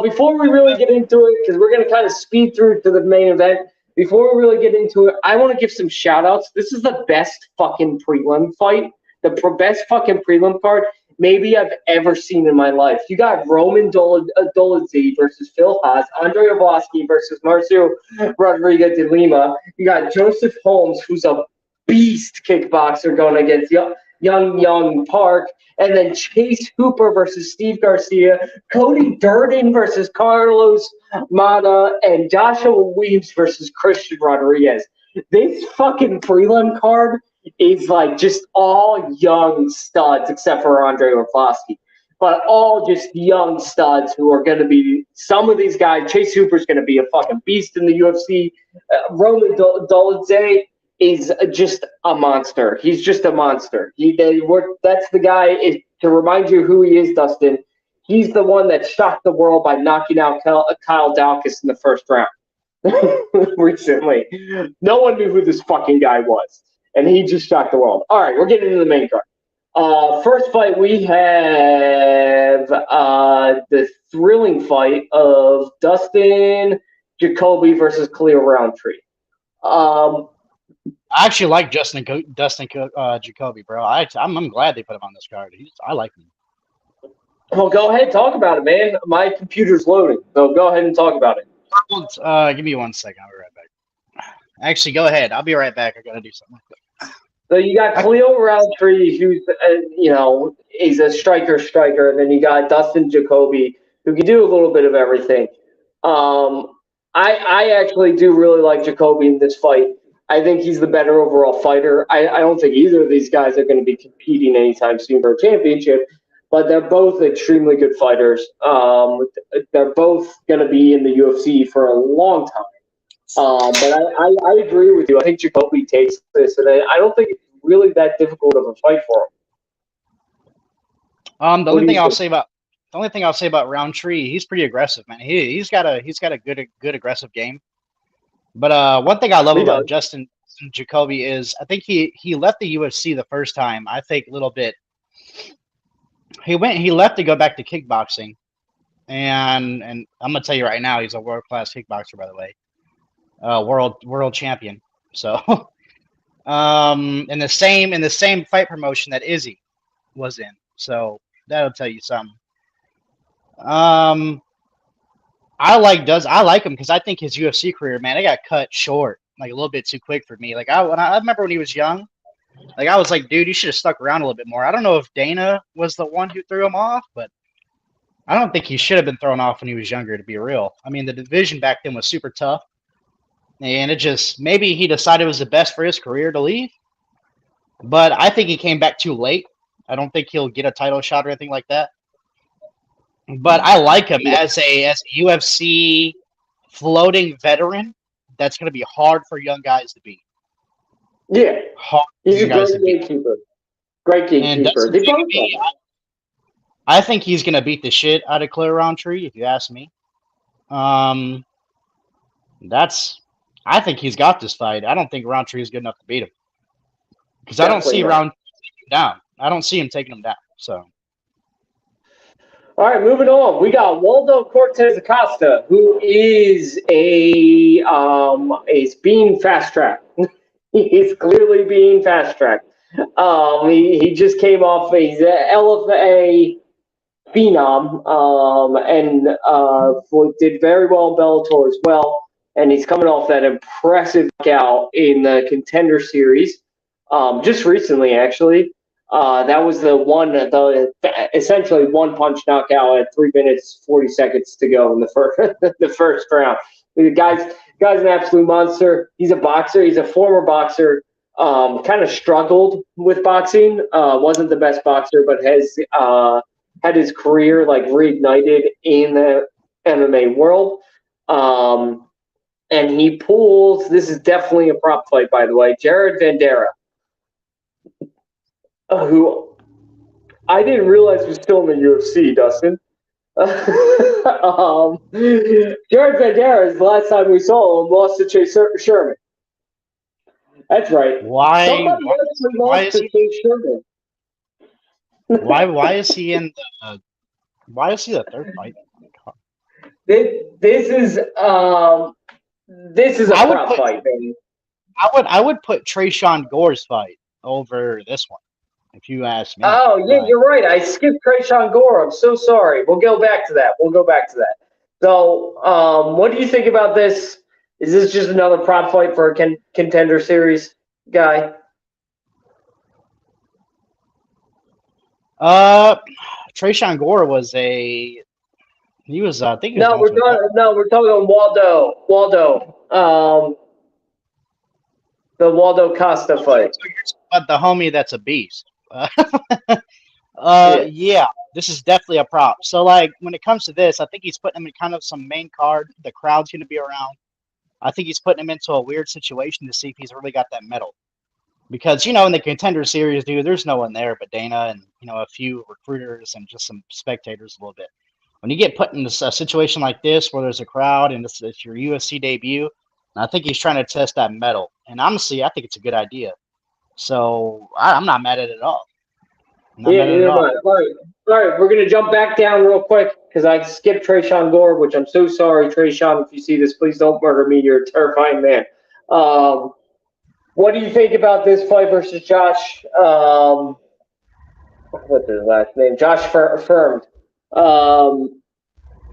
before we really get into it, because we're going to kind of speed through to the main event, before we really get into it, I want to give some shout-outs. This is the best fucking prelim fight, the best fucking prelim card maybe I've ever seen in my life. You got Roman Dolidze versus Phil Haas, Andrei Arlovski versus Marcio Rodriguez de Lima. You got Joseph Holmes, who's a beast kickboxer, going against Young Park. And then Chase Hooper versus Steve Garcia, Cody Durden versus Carlos Mata, and Joshua Weems versus Christian Rodriguez. This fucking prelim card is like just all young studs except for Andrei Arlovski, but all just young studs who are going to be some of these guys. Chase Hooper's going to be a fucking beast in the UFC. Roman Dolidze is just a monster. He's just a monster. That's the guy. To remind you who he is, Dustin, he's the one that shocked the world by knocking out Kyle Daukaus in the first round recently. No one knew who this fucking guy was, and he just shocked the world. All right, we're getting into the main card. First fight we have the thrilling fight of Dustin Jacoby versus Khalil Roundtree. Um, I actually like Dustin Jacoby, bro. I'm glad they put him on this card. I like him. well, go ahead and talk about it, man. My computer's loading, so go ahead and talk about it. Give me 1 second. I'll be right back. Actually, go ahead. I'll be right back. I gotta do something. So you got Khalil Roundtree, who's he's a striker, and then you got Dustin Jacoby, who can do a little bit of everything. I actually do really like Jacoby in this fight. I think he's the better overall fighter. I don't think either of these guys are going to be competing anytime soon for a championship, but they're both extremely good fighters. They're both going to be in the UFC for a long time. But I agree with you. I think Jacoby takes this, and I don't think it's really that difficult of a fight for him. The only thing I'll say about Roundtree, he's pretty aggressive, man. He's got a good aggressive game. But one thing I love about Justin Jacoby is I think he left the UFC the first time. I think a little bit. He left to go back to kickboxing, and I'm gonna tell you right now, he's a world-class kickboxer, by the way. World champion. So, in the same fight promotion that Izzy was in. So that'll tell you something. I like him because I think his UFC career, man, it got cut short like a little bit too quick for me. Like I remember when he was young, like I was like, dude, you should have stuck around a little bit more. I don't know if Dana was the one who threw him off, but I don't think he should have been thrown off when he was younger, to be real. I mean, the division back then was super tough. And it just, maybe he decided it was the best for his career to leave. But I think he came back too late. I don't think he'll get a title shot or anything like that. But I like him as a UFC floating veteran. That's going to be hard for young guys to beat. Yeah. He's a great gatekeeper. Great gatekeeper. I think he's going to beat the shit out of Khalil Roundtree, if you ask me. I think he's got this fight. I don't think Roundtree is good enough to beat him. Because I don't see Roundtree taking him down. I don't see him taking him down. So, all right, moving on. We got Waldo Cortez Acosta, who is is being fast tracked. He's clearly being fast tracked. He just came off. He's an LFA phenom, and did very well in Bellator as well. And he's coming off that impressive knockout in the Contender Series just recently, actually. That was essentially one punch knockout at 3 minutes 40 seconds to go in the first round. The guy's an absolute monster. He's a boxer. He's a former boxer. Kind of struggled with boxing. Wasn't the best boxer, but has had his career like reignited in the MMA world. And he pulls. This is definitely a prop fight, by the way. Jared Vanderaa, who I didn't realize was still in the UFC, Dustin. Jared Vanderaa is the last time we saw him lost to Chase Sherman. That's right. Why? Somebody actually lost to Chase Sherman. Why is he in the? Why is he the third fight? This is a prop fight, baby. I would put Tresean Gore's fight over this one, if you ask me. Oh yeah, you're right. I skipped Tresean Gore. I'm so sorry. We'll go back to that. So, what do you think about this? Is this just another prop fight for a Contender Series guy? Tresean Gore was a. He was. I think. We're talking Waldo. The Waldo Costa fight. But the homie that's a beast. Yeah, this is definitely a prop. So, like, when it comes to this, I think he's putting him in kind of some main card. The crowd's going to be around. I think he's putting him into a weird situation to see if he's really got that medal. Because, in the Contender Series, dude, there's no one there but Dana and, a few recruiters and just some spectators a little bit. When you get put in a situation like this where there's a crowd and it's your UFC debut, I think he's trying to test that medal. And honestly, I think it's a good idea. So I'm not mad at it at all. Not Yeah, at neither am all. I. All right, we're gonna jump back down real quick because I skipped Trayshawn Gore, which I'm so sorry, Trayshawn. If you see this, please don't murder me. You're a terrifying man. Um, what do you think about this fight versus Josh? What's his last name? Josh Firmed. Um,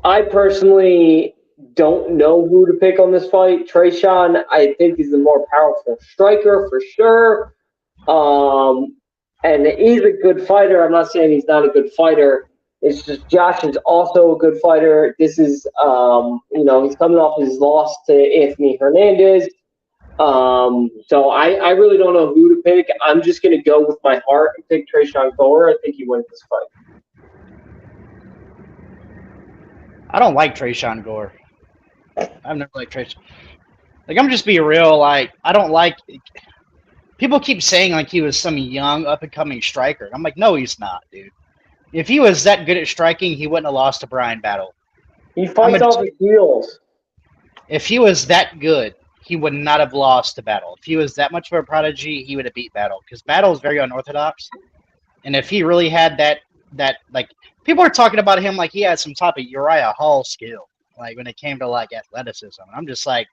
I personally don't know who to pick on this fight. Trayshawn, I think, is the more powerful striker for sure. Um, and he's a good fighter. I'm not saying he's not a good fighter. It's just Josh is also a good fighter. This is, he's coming off his loss to Anthony Hernandez. So I really don't know who to pick. I'm just going to go with my heart and pick Trayshawn Gore. I think he wins this fight. I don't like Trayshawn Gore. I've never liked Trayshawn. Like, I'm just being real. Like, I don't like. People keep saying like he was some young up and coming striker. I'm like, no, he's not, dude. If he was that good at striking, he wouldn't have lost to Brian Battle. He fights off his heels. If he was that good, he would not have lost to Battle. If he was that much of a prodigy, he would have beat Battle because Battle is very unorthodox. And if he really had that like people are talking about him like he had some type of Uriah Hall skill, like when it came to like athleticism. And I'm just like,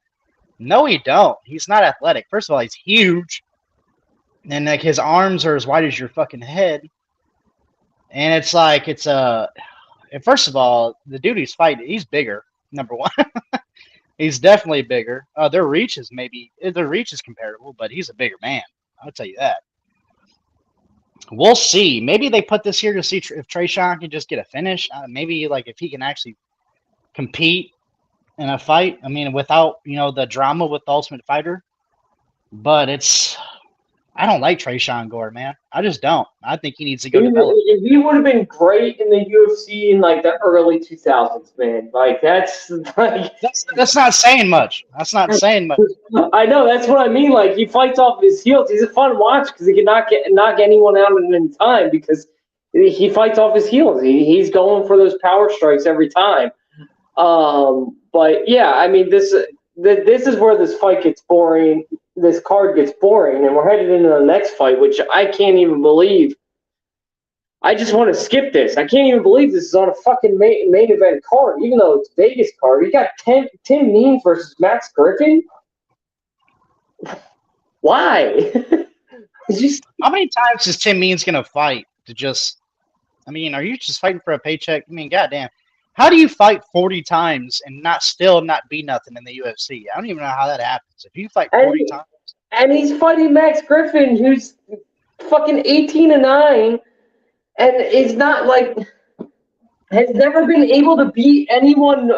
no, he don't. He's not athletic. First of all, he's huge. And like his arms are as wide as your fucking head. And it's like first of all, the dude he's fighting, he's bigger, number one. He's definitely bigger. Their reach is comparable, but he's a bigger man. I'll tell you that. We'll see. Maybe they put this here to see if Trayshawn can just get a finish. Maybe like if he can actually compete in a fight. I mean, without the drama with the Ultimate Fighter. But I don't like Trayshawn Gore, man. I just don't. I think he needs to go develop. He would have been great in the UFC in like the early 2000s, man. Like that's not saying much. That's not saying much. I know, that's what I mean. Like he fights off his heels. He's a fun watch because he can knock anyone out in time because he fights off his heels. He's going for those power strikes every time. But yeah, I mean this is where this fight gets boring. This card gets boring, and we're headed into the next fight, which I can't even believe. I just want to skip this. I can't even believe this is on a fucking main event card, even though it's Vegas card. You got Tim Means versus Max Griffin. Why? How many times is Tim Means gonna fight to just? I mean, are you just fighting for a paycheck? I mean, goddamn. How do you fight 40 times and still not be nothing in the UFC? I don't even know how that happens. If you fight 40 times. And he's fighting Max Griffin, who's fucking 18-9, and is not like has never been able to beat anyone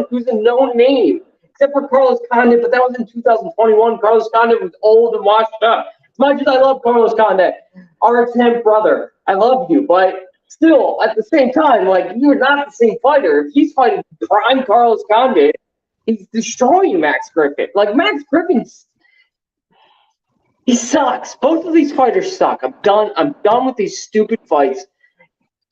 who's a known name, except for Carlos Condit, but that was in 2021. Carlos Condit was old and washed up. As much as I love Carlos Condit, our 10th brother, I love you, but still, at the same time, like, you're not the same fighter. If he's fighting prime Carlos Condit, he's destroying Max Griffin. Like, Max Griffin, he sucks. Both of these fighters suck. I'm done with these stupid fights.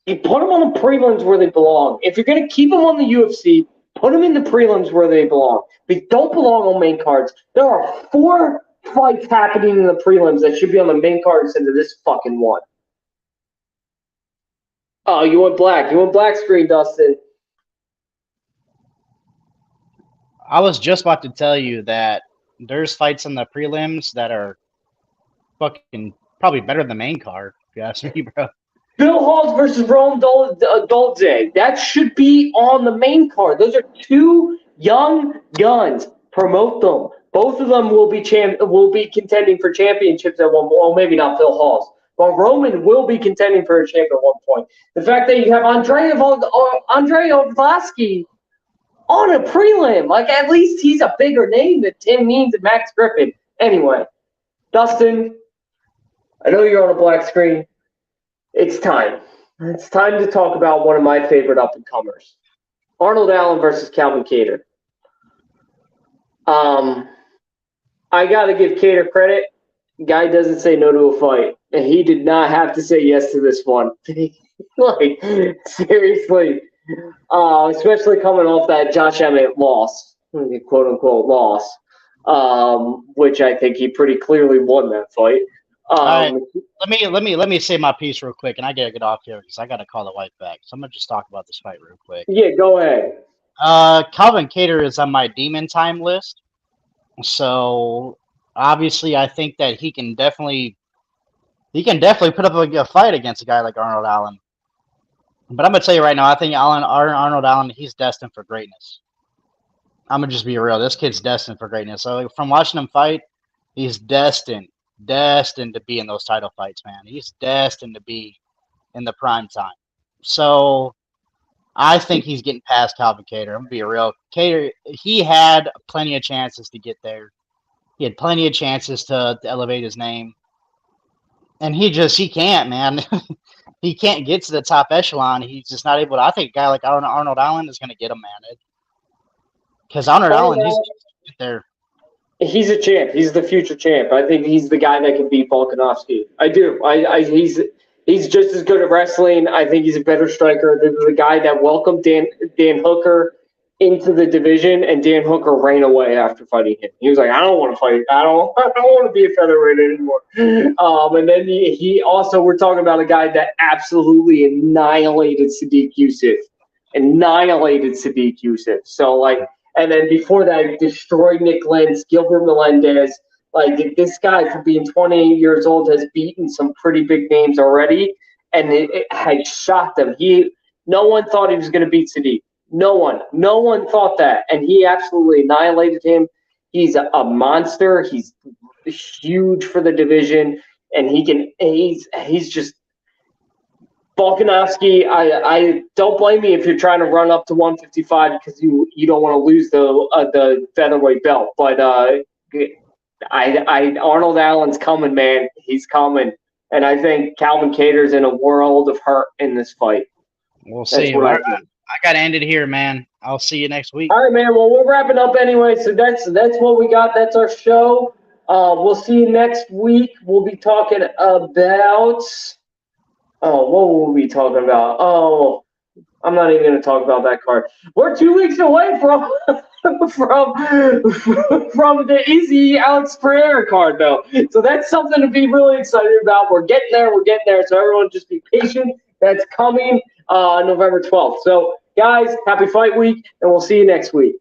You put them on the prelims where they belong. If you're going to keep them on the UFC, put them in the prelims where they belong. They don't belong on main cards. There are 4 fights happening in the prelims that should be on the main card instead of this fucking one. Oh, you went black. You went black screen, Dustin. I was just about to tell you that there's fights in the prelims that are fucking probably better than the main card, if you ask me, bro. Bill Halls versus Rome Dolce. That should be on the main card. Those are 2 young guns. Promote them. Both of them will be contending for championships at one point. Well, maybe not Phil Halls. But Roman will be contending for a champ at one point. The fact that you have Andrei Arlovski on a prelim, like, at least he's a bigger name than Tim Means and Max Griffin. Anyway, Dustin, I know you're on a black screen. It's time. It's time to talk about one of my favorite up-and-comers. Arnold Allen versus Calvin Kattar. I got to give Kattar credit. Guy doesn't say no to a fight. And he did not have to say yes to this one. Like, seriously. Especially coming off that Josh Emmett loss, quote-unquote loss, which I think he pretty clearly won that fight. All right. Let me say my piece real quick, and I gotta get off here because I gotta call the wife back. So I'm gonna just talk about this fight real quick. Yeah, go ahead. Calvin Kattar is on my demon time list. So obviously, I think that he can definitely put up a fight against a guy like Arnold Allen. But I'm gonna tell you right now, I think Arnold Allen, he's destined for greatness. I'm gonna just be real. This kid's destined for greatness. So from watching him fight, he's destined to be in those title fights, man. He's destined to be in the prime time. So I think he's getting past Calvin Kattar. I'm gonna be real. Kattar, he had plenty of chances to get there. He had plenty of chances to elevate his name, and he can't, man. He can't get to the top echelon. He's just not able to. I think a guy like Arnold Allen is gonna get him, man. Because Arnold Allen, he's there. He's a champ. He's the future champ. I think he's the guy that can beat Volkanovski. I do. He's just as good at wrestling. I think he's a better striker. This is the guy that welcomed Dan Hooker into the division, and Dan Hooker ran away after fighting him. He was like, I don't want to fight. I don't want to be a featherweight anymore. And then he also, we're talking about a guy that absolutely annihilated Sadiq Youssef. So, like, and then before that, destroyed Nick Lentz, Gilbert Melendez. Like, this guy, for being 28 years old, has beaten some pretty big names already, and it had shocked them. No one thought he was going to beat Sadiq. No one thought that, and he absolutely annihilated him. He's a monster. He's huge for the division, and he's just Volkanovski. I don't blame you if you're trying to run up to 155 because you don't want to lose the featherweight belt. But Arnold Allen's coming, man. He's coming, and I think Calvin Kattar's in a world of hurt in this fight. We'll see. I got to end it here, man. I'll see you next week. All right, man. Well, we're wrapping up anyway, so that's what we got. That's our show. We'll see you next week. We'll be talking about what will we be talking about? Oh, I'm not even going to talk about that card. We're 2 weeks away from the Izzy Alex Pereira card, though. So that's something to be really excited about. We're getting there. So everyone just be patient. That's coming November 12th. So, guys, happy fight week, and we'll see you next week.